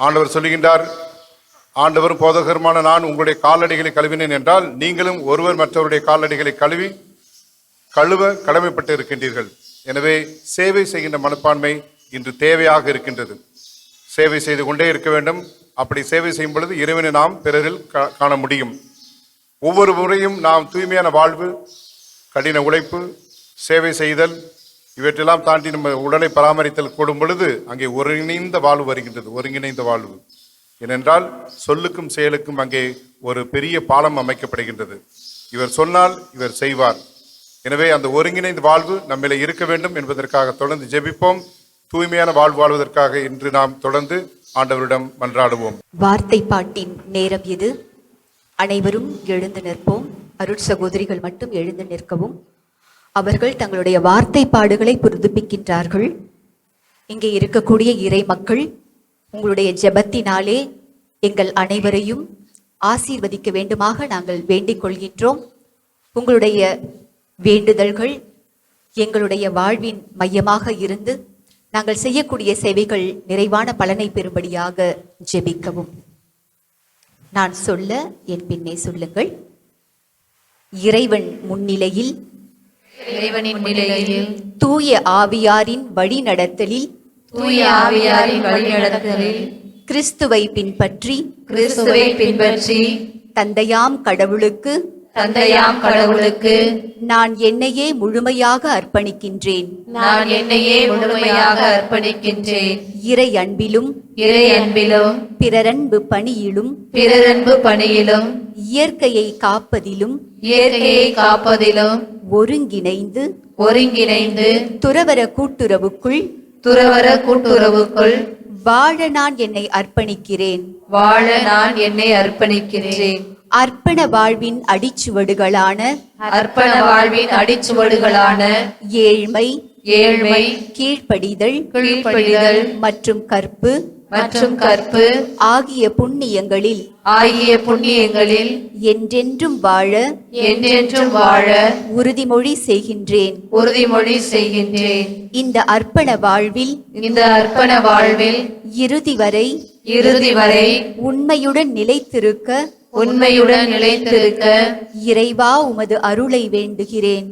ஆண்டவர் சொல்லுகின்றார், ஆண்டவரும் போதகருமான நான் உங்களுடைய காலடிகளை கழுவினேன் என்றால் நீங்களும் ஒருவர் மற்றவருடைய காலடிகளை கழுவ கடமைப்பட்டு இருக்கின்றீர்கள். எனவே சேவை செய்கின்ற மனப்பான்மை இன்று தேவையாக இருக்கின்றது. சேவை செய்து கொண்டே இருக்க வேண்டும். அப்படி சேவை செய்யும் பொழுது இறைவனை நாம் பிறரில் காண முடியும். ஒவ்வொரு முறையும் நாம் தூய்மையான வாழ்வு, கடின உழைப்பு, சேவை செய்தல், இவற்றெல்லாம் தாண்டி நம்ம உடலை பராமரித்தல் கூடும் பொழுது அங்கே ஒருங்கிணைந்த வாழ்வு வருகின்றது. ஒருங்கிணைந்த வாழ்வு ஏனென்றால் சொல்லுக்கும் செயலுக்கும் அங்கே ஒரு பெரிய பாலம் அமைக்கப்படுகின்றது. இவர் சொன்னால் இவர் செய்வார். எனவே அந்த ஒருங்கிணைந்த வாழ்வு நம்மிலே இருக்க வேண்டும் என்பதற்காக தொடர்ந்து ஜெபிப்போம். தூய்மையான வாழ்வு வாழ்வதற்காக இன்று நாம் தொடர்ந்து ஆண்டவரிடம் மன்றாடுவோம். வார்த்தை பாட்டின் நேரம் இது. அனைவரும் எழுந்து நிற்போம். அருட்சகோதரிகள் மட்டும் எழுந்து நிற்கவும். அவர்கள் தங்களுடைய வார்த்தை பாடுகளை புதுப்பிக்கின்றார்கள். இங்கே இருக்கக்கூடிய இறை மக்கள் உங்களுடைய ஜெபத்தினாலே எங்கள் அனைவரையும் ஆசீர்வதிக்க வேண்டுமாக நாங்கள் வேண்டிக் கொள்கின்றோம். உங்களுடைய வேண்டுதல்கள் எங்களுடைய வாழ்வின் மையமாக இருந்து நாங்கள் செய்யக்கூடிய சேவைகள் நிறைவான பலனை பெறும்படியாக ஜெபிக்கவும். நான் சொல்ல என் பின்னே சொல்லுங்கள். இறைவன் முன்னிலையில், இறைவனின் முன்னிலையில், தூய ஆவியாரின் வழிநடத்தலில், தூய ஆவியாரின் வழிநடத்தலில், கிறிஸ்துவை பின்பற்றி, கிறிஸ்துவை பின்பற்றி, தந்தையாம் கடவுளுக்கு, தந்தையாம் கடவுளுக்கு நான் என்னையே முழுமையாக அர்ப்பணிக்கின்றேன். நான் என்னையே முழுமையாக அர்ப்பணிக்கின்றேன். இறை அன்பிலும், இறை அன்பிலும், பிறரன்பு பணியிலும், பிறரன்பு பணியிலும், இயற்கையை காப்பதிலும், இயற்கையை காப்பதிலும் ஒருங்கிணைந்து துறவற கூட்டுறவுக்குள் வாழ நான் என்னை அர்ப்பணிக்கிறேன். அர்ப்பண வாழ்வின் அடிச்சுவடுகளான ஏழ்மை, கீழ்ப்படிதல் மற்றும் கற்பு ஆகிய புண்ணியங்களில் என்றென்றும் வாழ உறுதிமொழி செய்கின்றேன். இந்த அர்ப்பண வாழ்வில் இறுதி வரை உண்மையுடன் நிலைத்திருக்க இறைவா உமது அருளை வேண்டுகிறேன்.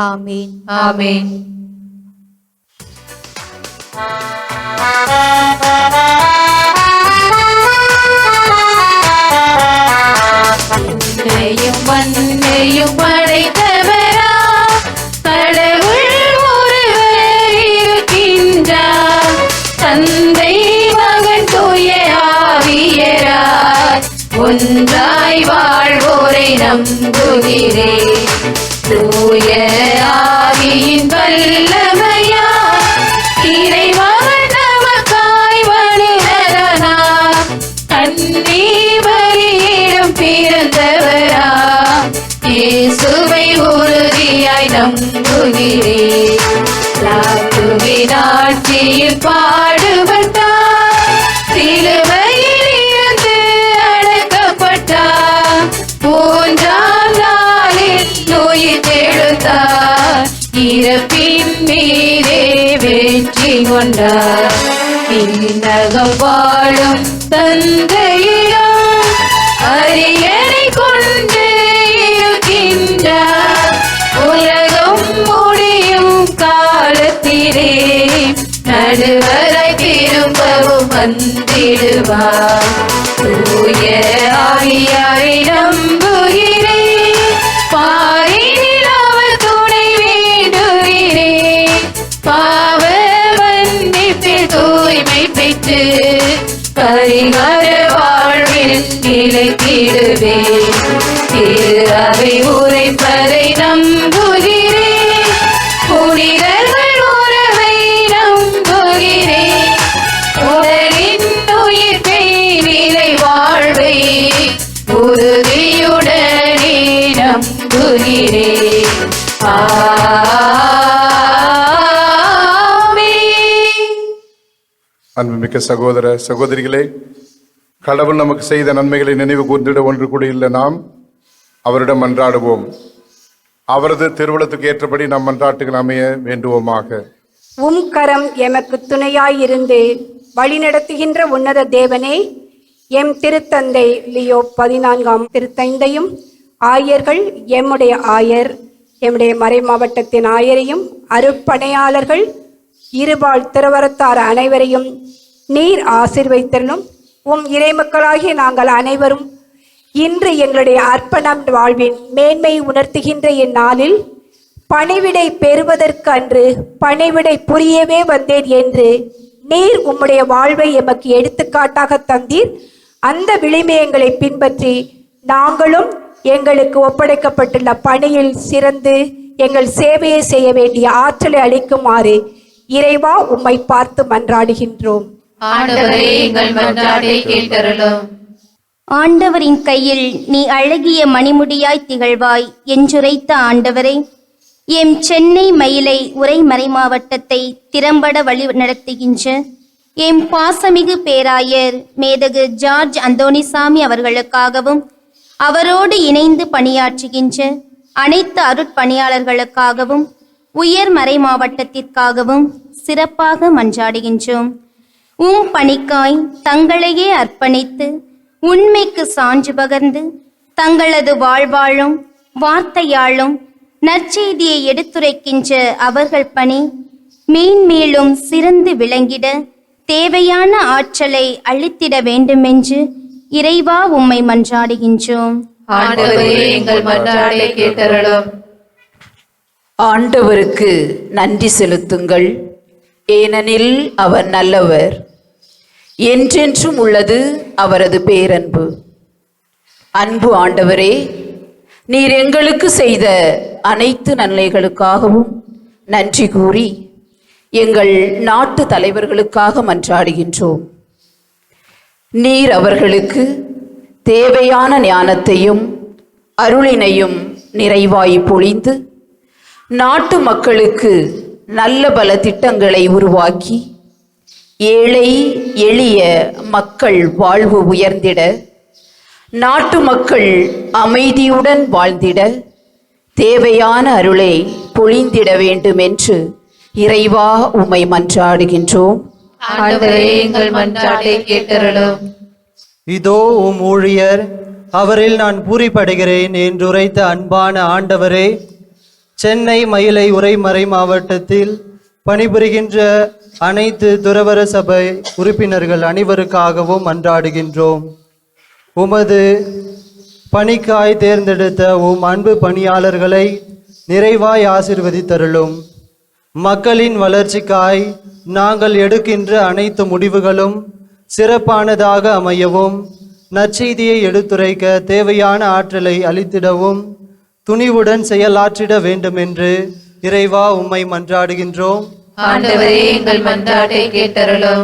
ஆமேன். ஆமென். மண்ணையும் படைத்தவரா கடவுள் ஒருவர் இருக்கின்றார். தந்தை மகன் தூய ஆவியராய் ஒன்றாய் வாழ்வோரை நம்புகிறேன். தூய ஆவியின் வல்லமையா இறைவன் நமக்காய் வழிநடனார். கண்ணி வழியிடம் பிறந்தவரா இயேசுவை உறுதியாய் நம்புகிறேன். ஆட்சியில் பாடுபட்டார். சிலுவையில் இருந்து அடக்கப்பட்டார். 3ஆம் நாளில் உயிர் தெழுந்தார். இறப்பின் மீதே வெற்றி கொண்டார். விண்ணகம் வாழும் தந்தையிடம் அரியணை கொண்டு இருக்கின்றார். உலகம் முடியும் காலத்திலே நடுவராய் திரும்பவும் வந்திடுவார். தூய ஆவியாரை நம்புகிறேன். பாரினில் அவர் துணை வேண்டுகிறேன். பாவ என்று பரிகார வாழ்வில் நிலைத்திடுவேன். திரு அவை உரைப்பதை நம்புகிறேன், புனிதர்கள் உறவை நம்புகிறேன், உடலின் உயிர்ப்பை நிலை வாழ்வை உறுதியுடனே நம்புகிறேன். ஆமென். அன்புமிக்க சகோதர சகோதரிகளே, கடவுள் நமக்கு செய்த நன்மைகளை நினைவு கூர்ந்திட ஒன்று கூட இல்லை. நாம் அவரிடம் மன்றாடுவோம். அவரது திருவுளத்துக்கு ஏற்றபடி நம் மன்றாட்டுகள் அமைய வேண்டுவோமாக. உம் கரம் எமக்கு துணையாயிருந்து வழிநடத்துகின்ற உன்னத தேவனே, எம் திருத்தந்தை லியோ 14ஆம் திருத்தந்தையும் ஆயர்கள், எம்முடைய ஆயர், எம்முடைய மறை மாவட்டத்தின் ஆயரையும், அருட்பணியாளர்கள், இருபால் திருவரத்தார் அனைவரையும் நீர் ஆசீர்வதித்தருளும். உம் இறைமக்களாகிய நாங்கள் அனைவரும் இன்று எங்களுடைய அர்ப்பணம் வாழ்வின் மேன்மை உணர்த்துகின்ற இந்நாளில் பணிவிடை பெறுவதற்கு அன்று பணிவிடை புரியவே வந்தேன் என்று நீர் உம்முடைய வாழ்வை எமக்கு எடுத்துக்காட்டாக தந்தீர். அந்த விளிமயங்களை பின்பற்றி நாங்களும் எங்களுக்கு ஒப்படைக்கப்பட்டுள்ள பணியில் சிறந்து எங்கள் சேவையை செய்ய வேண்டிய ஆற்றலை அளிக்குமாறு இறைவா உம்மை பார்த்து மன்றாடுகின்றோம். ஆண்டவரே, எங்கள் மன்றாட்டை கேட்டருளும். ஆண்டவரின் கையில் நீ அழகிய மணிமுடியாய் திகழ்வாய் என்றுரைத்த ஆண்டவரே, எம் சென்னை மயிலை உறைமறை மாவட்டத்தை திறம்பட வழி நடத்துகின்ற எம் பாசமிகு பேராயர் மேதகு ஜார்ஜ் அந்தோணிசாமி அவர்களுக்காகவும் அவரோடு இணைந்து பணியாற்றுகின்ற அனைத்து அருட்பணியாளர்களுக்காகவும் உயர் மறை மாவட்டத்திற்காகவும் சிறப்பாக மன்றாடுகின்றோம். உம் பணிக்காய் தங்களையே அர்ப்பணித்து உண்மைக்கு சான்று பகர்ந்து தங்களது வாழ்வாளும் வார்த்தையாலும் நற்செய்தியை எடுத்துரைக்கின்ற அவர்கள் பணி மேன்மேலும் சிறந்து விளங்கிட தேவையான ஆற்றலை அளித்திட வேண்டுமென்று இறைவா உம்மை மன்றாடுகின்றோம். ஆண்டவரே, எங்கள் மன்றாட்டை கேட்டருளும். ஆண்டவருக்கு நன்றி செலுத்துங்கள், ஏனெனில் அவர் நல்லவர், என்றென்றும் உள்ளது அவரது பேரன்பு. அன்பு ஆண்டவரே, நீர் எங்களுக்கு செய்த அனைத்து நன்மைகளுக்காகவும் நன்றி கூறி எங்கள் நாட்டு தலைவர்களுக்காக மன்றாடுகின்றோம். நீர் அவர்களுக்கு தேவையான ஞானத்தையும் அருளினையும் நிறைவாய் பொழிந்து நாட்டு மக்களுக்கு நல்ல பல திட்டங்களை உருவாக்கி ஏழை எளிய மக்கள் வாழ்வு உயர்ந்திட, நாட்டு மக்கள் அமைதியுடன் வாழ்ந்திட தேவையான அருளை பொழிந்திட வேண்டும் என்று இறைவா உம்மை மன்றாடுகின்றோம். ஆண்டவரே, எங்கள் மன்றாட்டை கேட்டருளும். இதோ உம் ஊழியர், அவரில் நான் பூரிப்படைகிறேன் என்றுரைத்த அன்பான ஆண்டவரே, சென்னை மயிலை உறைமறை மாவட்டத்தில் பணிபுரிகின்ற அனைத்து துறவற சபை உறுப்பினர்கள் அனைவருக்காகவும் மன்றாடுகின்றோம். உமது பணிக்காய் தேர்ந்தெடுத்த உம் அன்பு பணியாளர்களை நிறைவாய் ஆசீர்வதித்தருளும். மக்களின் வளர்ச்சிக்காய் நாங்கள் எடுக்கின்ற அனைத்து முடிவுகளும் சிறப்பானதாக அமையவும், நற்செய்தியை எடுத்துரைக்க தேவையான ஆற்றலை அளித்திடவும் துணிவுடன் செயலாற்றிட வேண்டும் என்று இறைவா உம்மை மன்றாடுகின்றோம். ஆண்டவரே, எங்கள் மன்றாட்டை கேட்டருளும்.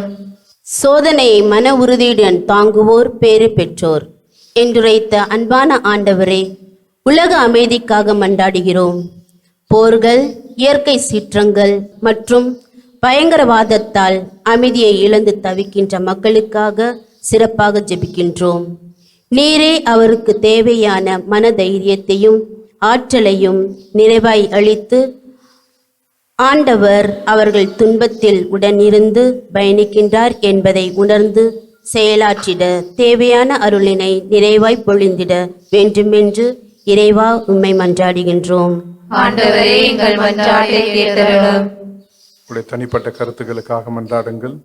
சோதனையை மன உறுதியுடன் தாங்குவோர் பேறு பெற்றோர் என்றுரைத்த அன்பான ஆண்டவரே, உலக அமைதிக்காக மன்றாடுகிறோம். போர்கள், இயற்கை சீற்றங்கள் மற்றும் பயங்கரவாதத்தால் அமைதியை இழந்து தவிக்கின்ற மக்களுக்காக சிறப்பாக ஜெபிக்கின்றோம். நீரே அவருக்கு தேவையான மனதைரியத்தையும் ஆற்றலையும் நிறைவாய் அளித்து, ஆண்டவர் அவர்கள் துன்பத்தில் உடனிருந்து பயணிக்கின்றார் என்பதை உணர்ந்து செயலாற்றிட தேவையான அருளினை நிறைவாய் பொழிந்திட வேண்டுமென்று இறைவா உம்மை மன்றாடுகின்றோம். ஆண்டவரே, எங்கள் மன்றாட்டை கேட்டருளும். உடைய தனிப்பட்ட கருத்துக்களுக்காக மன்றாடுங்கள்.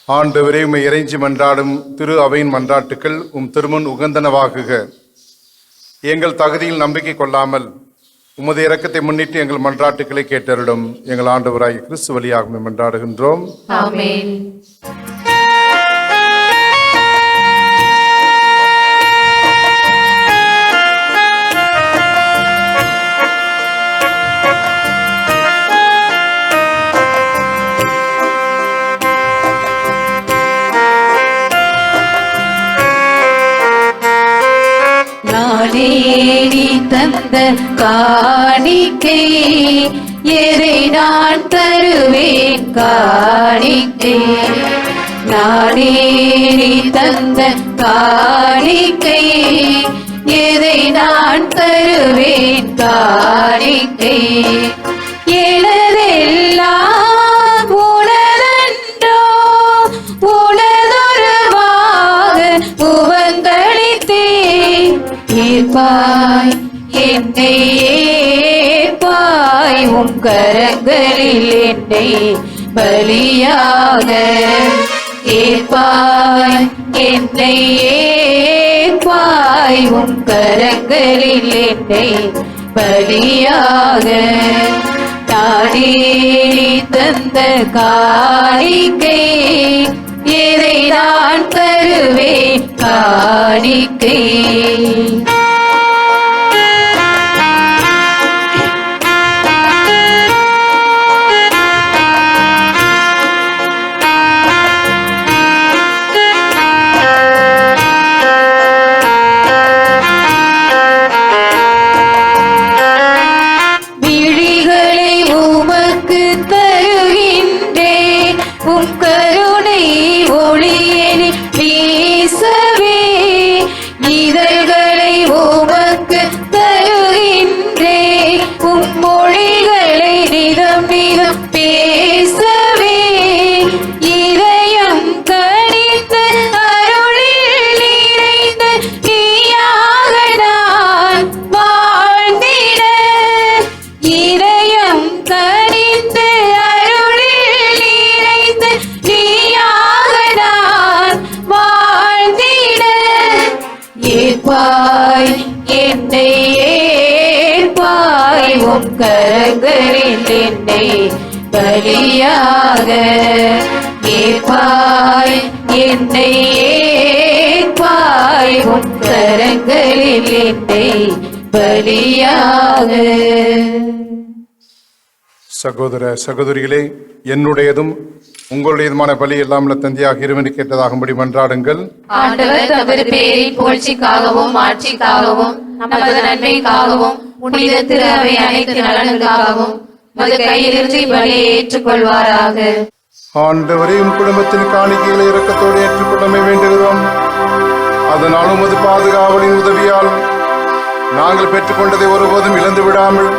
ஆண்டவரே, உம்மை இறைஞ்சி மன்றாடும் திரு அவையின் மன்றாட்டுக்கள் உம் திருமுன் உகந்தனவாகுக. எங்கள் தகுதியில் நம்பிக்கை கொள்ளாமல் உமது இரக்கத்தை முன்னிட்டு எங்கள் மன்றாட்டுக்களை கேட்டருளும். எங்கள் ஆண்டவராகிய கிறிஸ்து வழியாக மன்றாடுகின்றோம். ஆமென். நானேடி தந்த காணிக்கை எதை நான் தருவேன் காணிக்கை. நானேடி தந்த காணிக்கை எதை நான் தருவேன் காணிக்கை. எனதெல்லாம் உனதன்றோ உனதொருவாக உவந்தளித்தேன். ஏற்பாய் என்னை ஏற்பாய் உம் கரங்களில் என்னை பலியாக. ஏற்பாய் என்னை ஏற்பாய் உம் கரங்களில் என்னை பலியாக. தானேடி தந்த காணிக்கை எதை நான் தருவேன் காணிக்கை. விழிகளை உமக்கு தருகின்றேன் உம் கருணை ஒளியெனில் வீசவே. இதழ்களை உமக்கு தருகின்றேன் உம் மொழிகளை நிதம் நிதம் பேசவே. இதயம் கனிந்த அருளில் நிறைந்த நீயாக நான் வாழ்ந்திட. இதயம் கனிந்த அருளில் நிறைந்த நீயாக நான் வாழ்ந்திட. ஏற்பாய் என்னை ஏற்பாய் உம் கரங்களில் என்னை பலியாக. ஏற்பாய் என்னை ஏற்பாய் உம் கரங்களில் என்னை பலியாக. சகோதர சகோதரிகளே, என்னுடையதும் உங்களுடையதுமான பலி எல்லாம் தந்தையாக இறைவனுக்கு கேட்டதாகும்படி மன்றாடுங்கள். ஆண்டவர் தமது பேரின் புகழ்ச்சிக்காகவும் ஆட்சிக்காகவும் நமது நன்மைக்காகவும் புனித திரு அவை அனைத்து நலன்களுக்காகவும் மது கையிலிருந்து பலியை ஏற்றுக்கொள்வாராக. ஆண்டவரே, உம் குடும்பத்தின் காணிக்கைகளை இரக்கத்தோடு ஏற்றுக்கொள்ளமை வேண்டுகிறோம். அதனால் உமது பாதுகாவலின் உதவியால் நாங்கள் பெற்றுக்கொண்டதை ஒருபோதும் இழந்து விடாமல்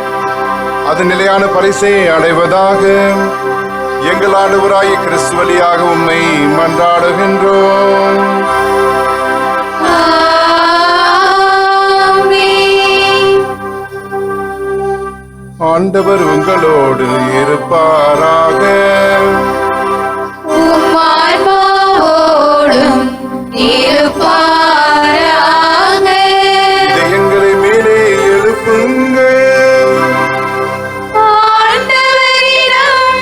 அது நிலையான பரிசை அடைவதாக. எங்கள் ஆண்டவராகிய கிறிஸ்து வழியாக உம்மை மன்றாடுகின்றோம். ஆமென். ஆண்டவர் உங்களோடு இருப்பாராக. உம் ஆன்மாவோடும் இருப்பாராக. இதயங்களை மேலே எழுப்புங்கள். ஆண்டவரிடம்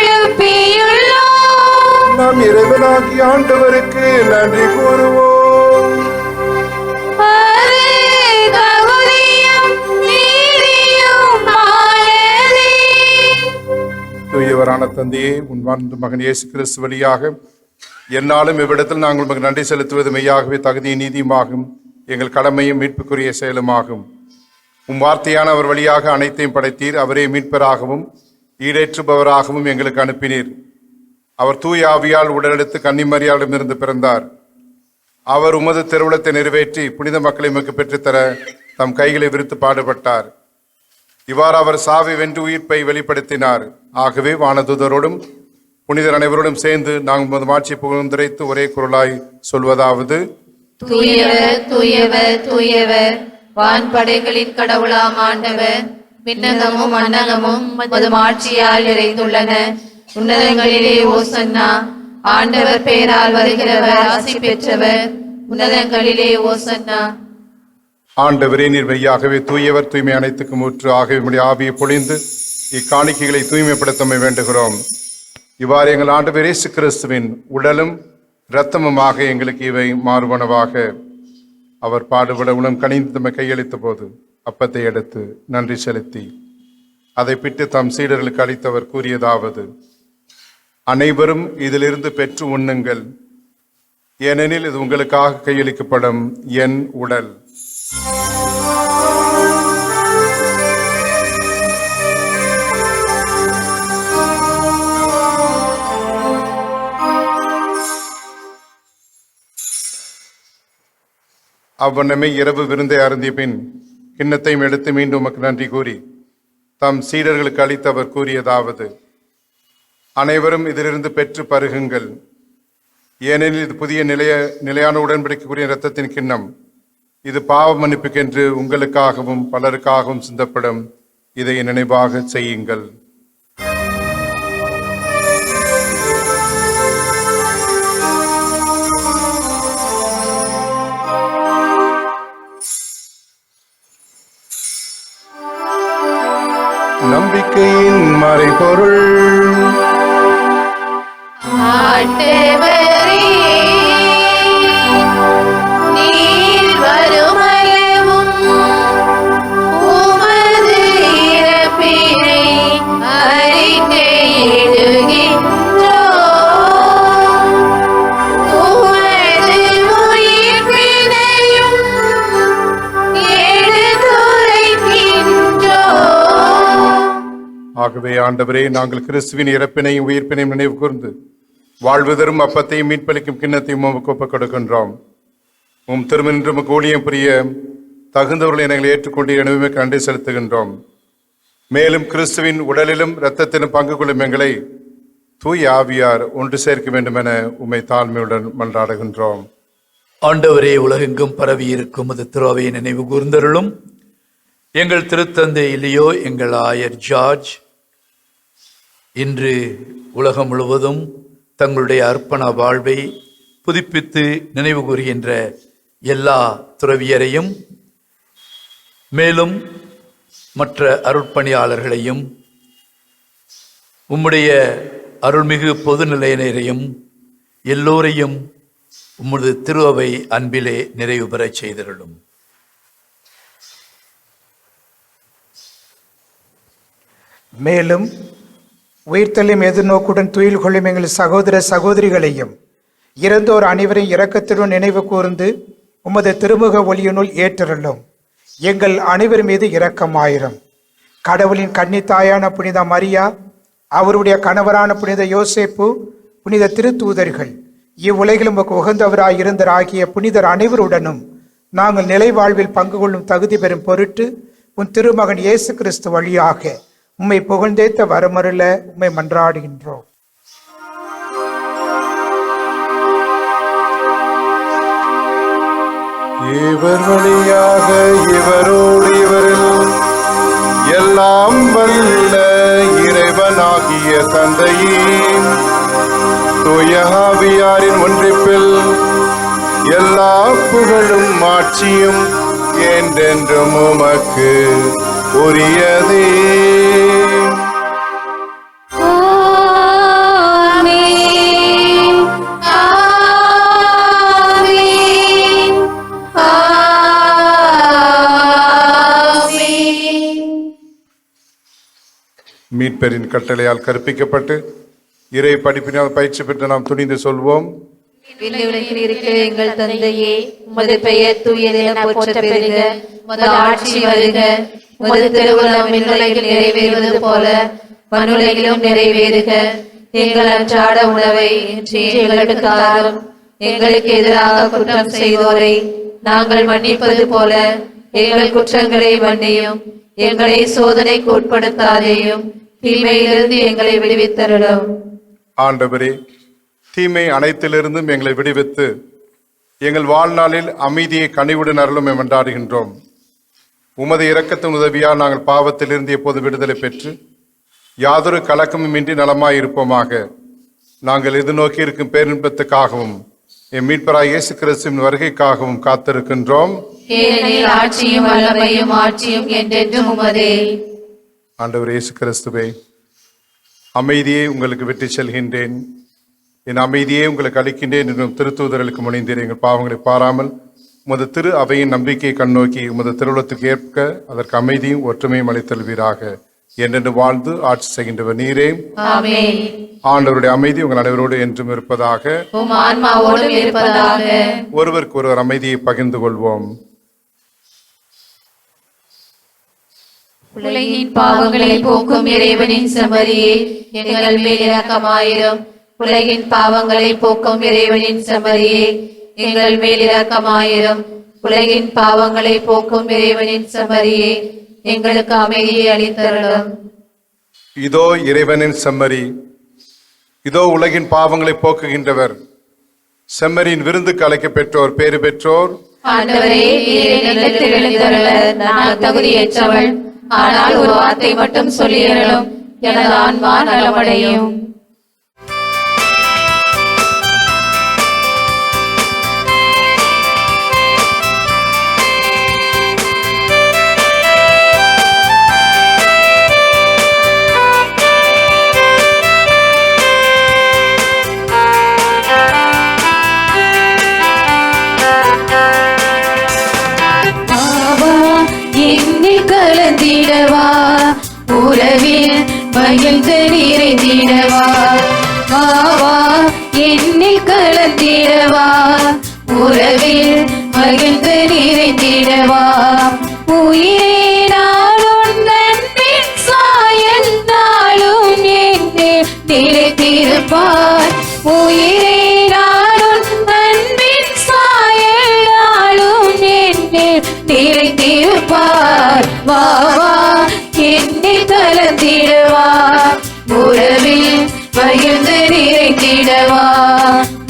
எழுப்பியுள்ளோம். நாம் இறைவனாகிய ஆண்டவருக்கு நன்றி கூறுவோம். அது தகுதியும் நீதியுமானதே. தூயவரான தந்தையே, உன் வாழ்ந்த மகன் இயேசு கிறிஸ்து வழியாக என்னாலும் இவ்விடத்தில் நாங்கள் உங்களுக்கு நன்றி செலுத்துவது மெய்யாகவே தகுதியும் நீதியுமாகும், எங்கள் கடமையும் மீட்புக்குரிய செயலுமாகும். உம் வார்த்தையான அவர் வழியாக அனைத்தையும் படைத்தீர். அவரே மீட்பராகவும் ஈடேற்றுபவராகவும் எங்களுக்கு அனுப்பினீர். அவர் தூய ஆவியால் உடலெடுத்து கன்னிமரியாளிடமிருந்து பிறந்தார். அவர் உமது திருவுளத்தை நிறைவேற்றி புனித மக்களை உமக்கு பெற்றுத்தர தம் கைகளை விரித்து பாடுபட்டார். இவ்வாறு அவர் சாவை வென்று உயிர்ப்பை வெளிப்படுத்தினார். ஆகவே வானதூதரோடும் புனிதர் அனைவரோடும் சேர்ந்து நாங்கள் உமது மாட்சியை புகழ்ந்துரைத்து ஒரே குரலாய் சொல்வதாவது: தூயவர் தூயவர் தூயவர், வான்படைகளின் கடவுளாம் ஆண்டவர். விண்ணகமும் மண்ணகமும் மது மாட்சியால் நிறைந்துள்ளன. உன்னதங்களிலே ஓசன்னா. ஆண்டவர் பெயரால் வருகிறவர் ஆசி பெற்றவர். உன்னதங்களிலே ஓசன்னா. ஆண்டவரே, நீர் மெய்யாகவே தூயவர், தூய்மை அனைத்துக்கும் ஊற்று. ஆகவே உம்முடைய ஆவியை பொழிந்து இக்காணிக்கைகளை தூய்மைப்படுத்தமை வேண்டுகிறோம். இவ்வாறு எங்கள் ஆண்டவர் இயேசு கிறிஸ்துவின் உடலும் இரத்தமுமாக எங்களுக்கு இவை மாறுவனவாக. அவர் பாடுபட உளம் கனிந்து தம்மை கையளித்த போது அப்பத்தை எடுத்து நன்றி செலுத்தி அதை பிட்டு தம் சீடர்களுக்கு அளித்தவர் கூறியதாவது: அனைவரும் இதிலிருந்து பெற்று உண்ணுங்கள், ஏனெனில் இது உங்களுக்காக கையளிக்கப்படும் என் உடல். அவ்வண்ணமே இரவு விருந்தை அருந்திய பின் கிண்ணத்தையும் எடுத்து மீண்டும் உமக்கு நன்றி கூறி தம் சீடர்களுக்கு அளித்தவர் கூறியதாவது: அனைவரும் இதிலிருந்து பெற்று பருகுங்கள், ஏனெனில் இது புதிய நிலையான உடன்படிக்கைக்குரிய இரத்தத்தின் கிண்ணம். இது பாவ மன்னிப்புக்கென்று உங்களுக்காகவும் பலருக்காகவும் சிந்தப்படும். இதை நினைவாக செய்யுங்கள். நம்பிக்கையின் மறைபொருள். ஆண்டவரே, நீர் வருமளவும் உமது இறப்பினை அறிக்கையிடுகின்றோம். உமது உயிர்ப்பினையும் எடுத்துரைக்கின்றோம். ஆகவே ஆண்டவரே, நாங்கள் கிறிஸ்துவின் இறப்பினையும் உயிர்ப்பினையும் நினைவு கூர்ந்து வாழ்வு தரும் அப்பத்தையும் மீட்பளிக்கும் கிண்ணத்தையும் உமக்கு ஒப்புக் கொடுக்கின்றோம். உம் திருமணம் உமக்கு ஊழியம் புரிய தகுந்தவர்களை நாங்கள் ஏற்றுக்கொண்டு எனவே கண்டை செலுத்துகின்றோம். மேலும் கிறிஸ்துவின் உடலிலும் இரத்தத்திலும் பங்கு கொள்ளும் எங்களை தூய ஆவியார் ஒன்று சேர்க்க வேண்டும் என உம்மை தாழ்மையுடன் மன்றாடுகின்றோம். ஆண்டவரே, உலகெங்கும் பரவி இருக்கும் அது திருவையை நினைவு கூர்ந்தருளும். எங்கள் திருத்தந்தை இல்லையோ எங்கள் ஆயர் ஜார்ஜ் இன்று உலகம் முழுவதும் தங்களுடைய அர்ப்பண வாழ்வை புதுப்பித்து நினைவு கூறுகின்ற எல்லா துறவியரையும், மேலும் மற்ற அருட்பணியாளர்களையும், உம்முடைய அருள்மிகு பொதுநிலையினரையும் எல்லோரையும் உமது திருவை அன்பிலே நிறைவு பெறச் செய்திருளும். மேலும் உயிர்த்தெழும் எதிர்நோக்குடன் துயில் கொள்ளும் எங்கள் சகோதர சகோதரிகளையும் இறந்தோர் அனைவரையும் இரக்கத்துடன் நினைவு கூர்ந்து உமது திருமுக ஒளியினுள் ஏற்றருளும். எங்கள் அனைவர் மீது இரக்கமாயிரும். கடவுளின் கன்னித்தாயான புனித மரியா, அவருடைய கணவரான புனித யோசேப்பு, புனித திருத்தூதர்கள், இவ்வுலகிலும் உகந்தவராயிருந்தராகிய புனிதர் அனைவருடனும் நாங்கள் நிலை வாழ்வில் பங்கு கொள்ளும் தகுதி பெறும் பொருட்டு உன் திருமகன் இயேசு கிறிஸ்து வழியாக உம்மை புகழ்ந்தேத்த வரமருள உம்மை மன்றாடுகின்றோம். இவர் வழியாக இவரோடு இவரில் எல்லாம் வல்ல இறைவனாகிய தந்தையே, தூய ஆவியாரின் ஒன்றிப்பில் எல்லா புகழும் ஆட்சியும் என்றென்றும் உமக்கு உரியதே. மீட்பரின் கட்டளையால் கற்பிக்கப்பட்டு இறை படிப்பினால் பயிற்சி பெற்று நாம் துணிந்து சொல்வோம்: விண்ணுலகில் இருக்கிற எங்கள் தந்தையே, உமது பெயர் தூயதென போற்ற பெறுக. உமது ஆட்சி வருக. உமது திருவுளம் விண்ணுலகில் நிறைவேறுவது போல மண்ணுலகிலும் நிறைவேறுக. எங்கள் அன்றாட உணவை இன்று எங்களுக்கு தாரும். எங்களுக்கு எதிராக குற்றம் செய்தோரை நாங்கள் மன்னிப்பது போல எங்கள் குற்றங்களை மன்னியும். எங்களை சோதனைக்கு உட்படுத்தாதேயும், தீமையிலிருந்து எங்களை விடுவித்தருளும். ஆண்டவரே, தீமை அனைத்திலிருந்தும் எங்களை விடுவித்து எங்கள் வாழ்நாளில் அமைதியை கனிவுடன் அருளும் என்றாடுகின்றோம். உமது இரக்கத்தின் உதவியால் நாங்கள் பாவத்திலிருந்து எப்போது விடுதலை பெற்று யாதொரு கலக்கமும் இன்றி நலமாயிருப்போமாக. நாங்கள் எதிர்நோக்கி இருக்கும் பேரின்பத்துக்காகவும் என் மீட்பராய் இயேசு கிறிஸ்துவின் வருகைக்காகவும் காத்திருக்கின்றோம். ஏனெனில் ஆட்சியும் வல்லமையும் ஆட்சியும் என்றென்றும் உமதே. ஆண்டவர் இயேசு கிறிஸ்துவே, அமைதியை உங்களுக்கு விட்டு செல்கின்றேன், என் அமைதியை உங்களுக்கு அளிக்கின்றேன் என்றும் திருத்தூதர்களுக்கு முனைந்தேன். எங்கள் பாவங்களை பாராமல் உமது திரு அவையின் நம்பிக்கையை கண்ணோக்கி உமது திருவுளத்துக்கு ஏற்க அதற்கு அமைதியும் ஒற்றுமையும் அளித்தல்வீராக. என்றென்று வாழ்ந்து ஆட்சி செய்கின்றவர் நீரே. ஆமென். ஆண்டவருடைய அமைதி உங்கள் அனைவரோடு என்றும் இருப்பதாக. உம் ஆன்மாவோடும் இருப்பதாக. ஒருவருக்கு ஒருவர் அமைதியை பகிர்ந்து கொள்வோம். உலகின் பாவங்களை போக்கும் இறைவனின் செம்மறியே, எங்கள் மேல் இரக்கமாயிரும். உலகின் பாவங்களை போக்கும் இறைவனின் செம்மறியே, எங்கள் மேல் இரக்கமாயிரும். உலகின் பாவங்களை போக்கும் இறைவனின் செம்மறியே, எங்களுக்கு அமைதியை அளித்தருளும். இதோ இறைவனின் செம்மறி, இதோ உலகின் பாவங்களை போக்குகின்றவர். செம்மறியின் விருந்துக்கு அழைக்க பெற்றோர் பேறு பெற்றோர். ஆண்டவரே, நீர் என்னிடத்தில் எழுந்தருள நான் தகுதியற்றவள். ஆனால் ஒரு வார்த்தை மட்டும் சொல்லியருளும், எனது ஆன்மா நலமடையும். கலந்திடவா உறவில் மகிழ்ந்து நிறைந்திடவா, வாவா என்னில் கலந்திடவா உறவில் மகிழ்ந்து நிறைந்திடவா. உயிரே நான் உந்தன் பின் சாயல் நாளும் என்னில் நிலைத்திருப்பார். உயிரே நான் உந்தன் பின் சாயல் நாளும் என்னில் நிலைத்திருப்பார். வாவா என்னில் கலந்திடவா உறவில் மகிழ்ந்து நிறைந்திடவா,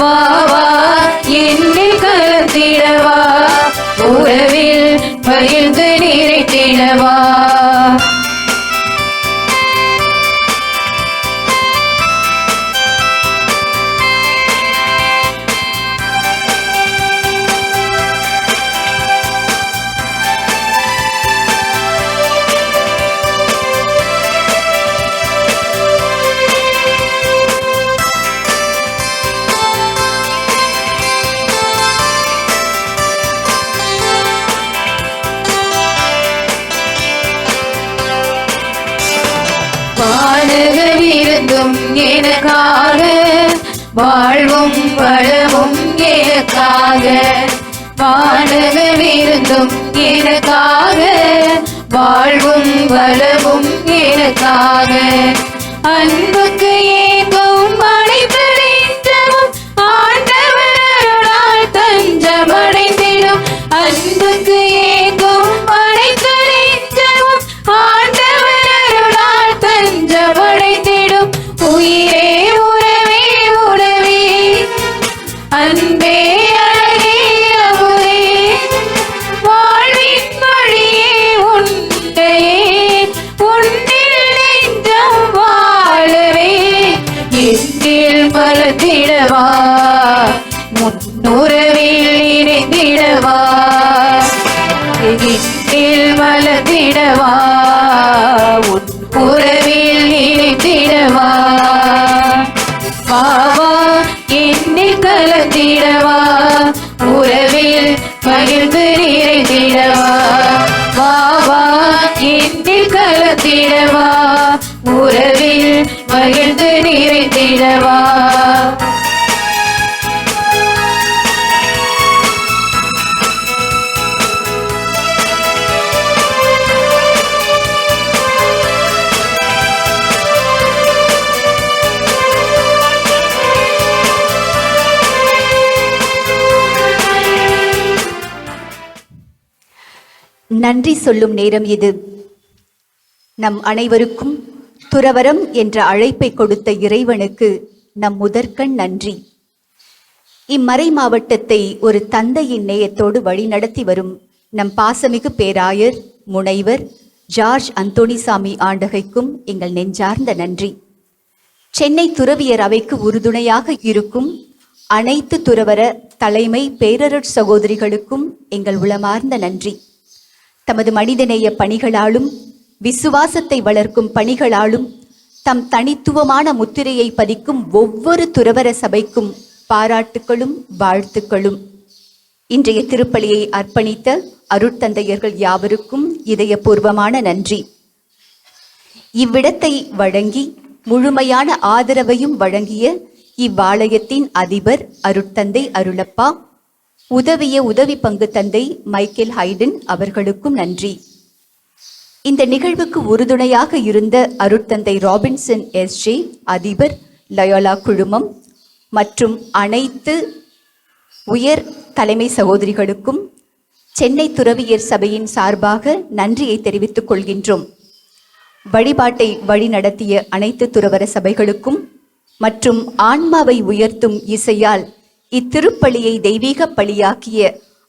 வாவா என்னில் கலந்திடவா உறவில் மகிழ்ந்து நிறைந்திடவா. வானக விருந்தும் எனக்காக, வாழ்வும் வளமும் எனக்காக. வானக விருந்தும் எனக்காக, வாழ்வும் வளமும் எனக்காக. அன்புக்கு ஏங்கும் அனைவரின் ஆண்டவரால் தஞ்சமடைந்திடும். அன்புக்கு ஏங்கும் அனைவரின் ஆண்டவரால் தஞ்சமடைந்திடும். உயிரே உறவே உறவே அன்பே அழகே அமுதே, வாழ்வின் வழியே உன்னையே உன்னில் நெஞ்சம் வாழவே. என்னில் மலர்ந்திடவா முன்னுறவில் இணைந்திடவா, என்னில் மலர்ந்திடவா உன் உறவில் இணைந்திடவா. வாவா என்னில் கலந்திடவா உறவில் மகிழ்ந்து நிறைந்திடவா, வாவா என்னில் கலந்திடவா உறவில் மகிழ்ந்து நிறைந்திடவா. நன்றி சொல்லும் நேரம் இது. நம் அனைவருக்கும் துறவரம் என்ற அழைப்பை கொடுத்த இறைவனுக்கு நம் முதற்கண் நன்றி. இம்மறை மாவட்டத்தை ஒரு தந்தையின் நேயத்தோடு வழிநடத்தி வரும் நம் பாசமிகு பேராயர் முனைவர் ஜார்ஜ் அந்தோணிசாமி ஆண்டகைக்கும் எங்கள் நெஞ்சார்ந்த நன்றி. சென்னை துறவியர் அவைக்கு உறுதுணையாக இருக்கும் அனைத்து துறவர தலைமை பேரருட் சகோதரிகளுக்கும் எங்கள் உளமார்ந்த நன்றி. தமது மனிதநேய பணிகளாலும் விசுவாசத்தை வளர்க்கும் பணிகளாலும் தம் தனித்துவமான முத்திரையை பதிக்கும் ஒவ்வொரு துறவர சபைக்கும் பாராட்டுக்களும் வாழ்த்துக்களும். இன்றைய திருப்பலியை அர்ப்பணித்த அருட்தந்தையர்கள் யாவருக்கும் இதயபூர்வமான நன்றி. இவ்விடத்தை வழங்கி முழுமையான ஆதரவையும் வழங்கிய இவ்வாலயத்தின் அதிபர் அருட்தந்தை அருளப்பா, உதவிய உதவி பங்கு தந்தை மைக்கேல் ஹைடன் அவர்களுக்கும் நன்றி. இந்த நிகழ்வுக்கு உறுதுணையாக இருந்த அருட்தந்தை ராபின்சன் எஸ்ஜே அதிபர் லயோலா குழுமம் மற்றும் அனைத்து உயர் தலைமை சகோதரிகளுக்கும் சென்னை துறவியர் சபையின் சார்பாக நன்றியை தெரிவித்துக் கொள்கின்றோம். வழிபாட்டை வழிநடத்திய அனைத்து துறவர சபைகளுக்கும் மற்றும் ஆன்மாவை உயர்த்தும் இசையால் இத்திருப்பலியை தெய்வீக பலியாக்கிய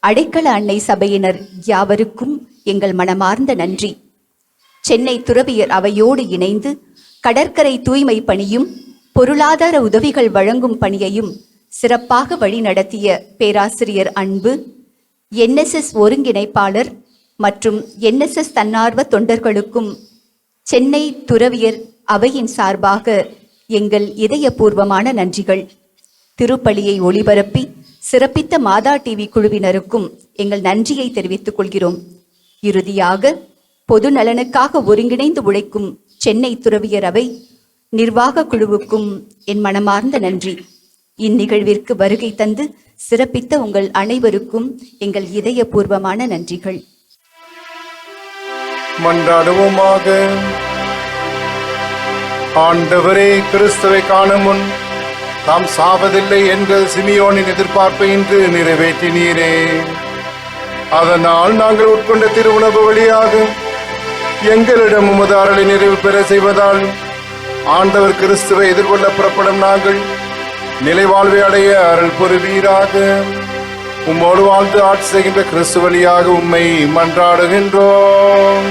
அடைக்கல அன்னை சபையினர் யாவருக்கும் எங்கள் மனமார்ந்த நன்றி. சென்னை துறவியர் அவையோடு இணைந்து கடற்கரை தூய்மை பணியும் பொருளாதார உதவிகள் வழங்கும் பணியையும் சிறப்பாக வழிநடத்திய பேராசிரியர் அன்பு, NSS ஒருங்கிணைப்பாளர் மற்றும் NSS தன்னார்வ தொண்டர்களுக்கும் சென்னை துறவியர் அவையின் சார்பாக எங்கள் இதயபூர்வமான நன்றிகள். திருப்பலியை ஒளிபரப்பி சிறப்பித்த மாதா டிவி குழுவினருக்கும் எங்கள் நன்றியை தெரிவித்துக் கொள்கிறோம். இறுதியாக பொது நலனுக்காக ஒருங்கிணைந்து உழைக்கும் சென்னை துறவியர் அவை நிர்வாக குழுவுக்கும் என் மனமார்ந்த நன்றி. இந்நிகழ்விற்கு வருகை தந்து சிறப்பித்த உங்கள் அனைவருக்கும் எங்கள் இதயபூர்வமான நன்றிகள். மன்றாடுவோமாக. ஆண்டவரே, கிறிஸ்துவை காணும் முன் தாம் சாவதில்லை என்ற சிமியோனின் எதிர்பார்ப்பை இன்று நிறைவேற்றினீரே. அதனால் நாங்கள் உட்கொண்ட திருவுணவு வழியாக எங்களிடம் உமது அருளை நிறைவு பெற செய்வதால் ஆண்டவர் கிறிஸ்துவை எதிர்கொள்ள புறப்படும் நாங்கள் நிலைவாழ்வை அடைய அருள் புரிவீராக. உம்மோடு வாழ்ந்து ஆட்சி செய்கின்ற கிறிஸ்து வழியாக உம்மை மன்றாடுகின்றோம்.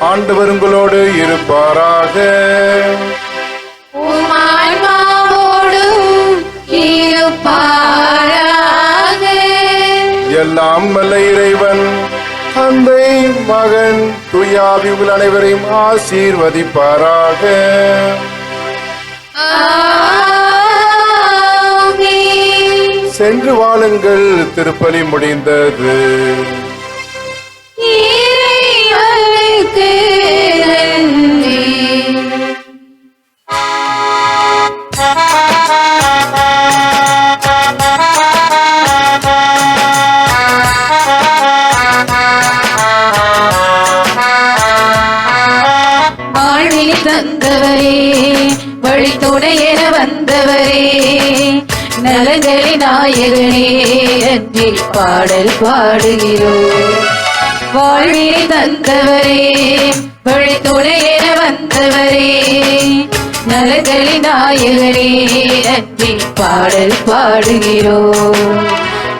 ஆண்டவர் உங்களோடு இருப்பாராக. எல்லாம் வல்ல இறைவன் தந்தை, மகன், தூயாவி உங்கள் அனைவரையும் ஆசீர்வதிப்பாராக. சென்று வாழுங்கள். திருப்பலி முடிந்தது. தந்தவரே, வழித்துணை என வந்தவரே, நலங்களின் நாயகனே, நன்றி பாடல் பாடுகிறோம். வாழ்வினை தந்தவரே, வழித்துணை என வந்தவரே, நலங்களின் நாயகனே, நன்றி பாடல் பாடுகிறோம்.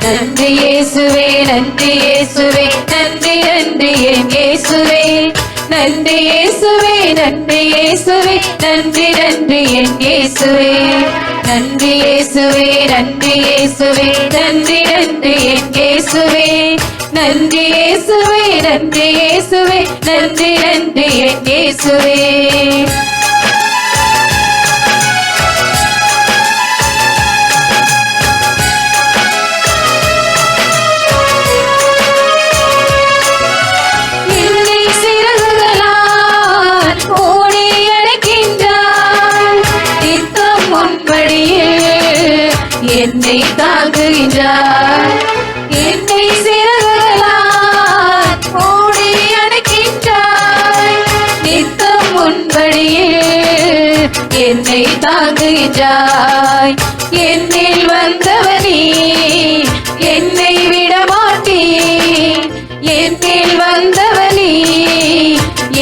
நன்றி இயேசுவே, நன்றி இயேசுவே, நன்றி நன்றி என் இயேசுவே, நன்றி இயேசுவே, நன்றி இயேசுவே, நன்றி நன்றி என் இயேசுவே, நன்றி இயேசுவே, நன்றி இயேசுவே, நன்றி நன்றி என் இயேசுவே, நன்றி இயேசுவே, நன்றி இயேசுவே, நன்றி நன்றி என் இயேசுவே. என்னை தாங்குகின்றார், என்னை சிறகுகளால் ஓடி அணைக்கின்றார், நித்தம் உன்படியில் என்னை தாங்குகின்றாய். என்னில் வந்தவனே, என்னை விடமாட்டேன், என்னில் வந்தவனே,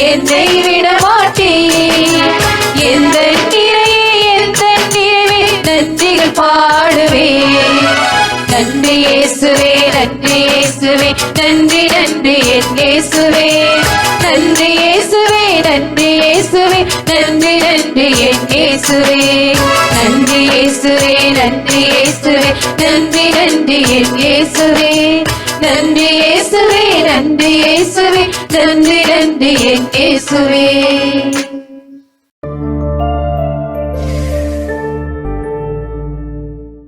என்னை விடமாட்டேன். எந்த நன்றிகள் பாடுவேன். நன்றி இயேசுவே, நன்றி இயேசுவே, நன்றி நன்றி என் இயேசுவே, நன்றி இயேசுவே, நன்றி இயேசுவே, நன்றி நன்றி என் இயேசுவே. இயேசுவே நன்றி இயேசுவே நன்றி இயேசுவே நன்றி நன்றி என் இயேசுவே நன்றி இயேசுவே நன்றி இயேசுவே நன்றி நன்றி என் இயேசுவே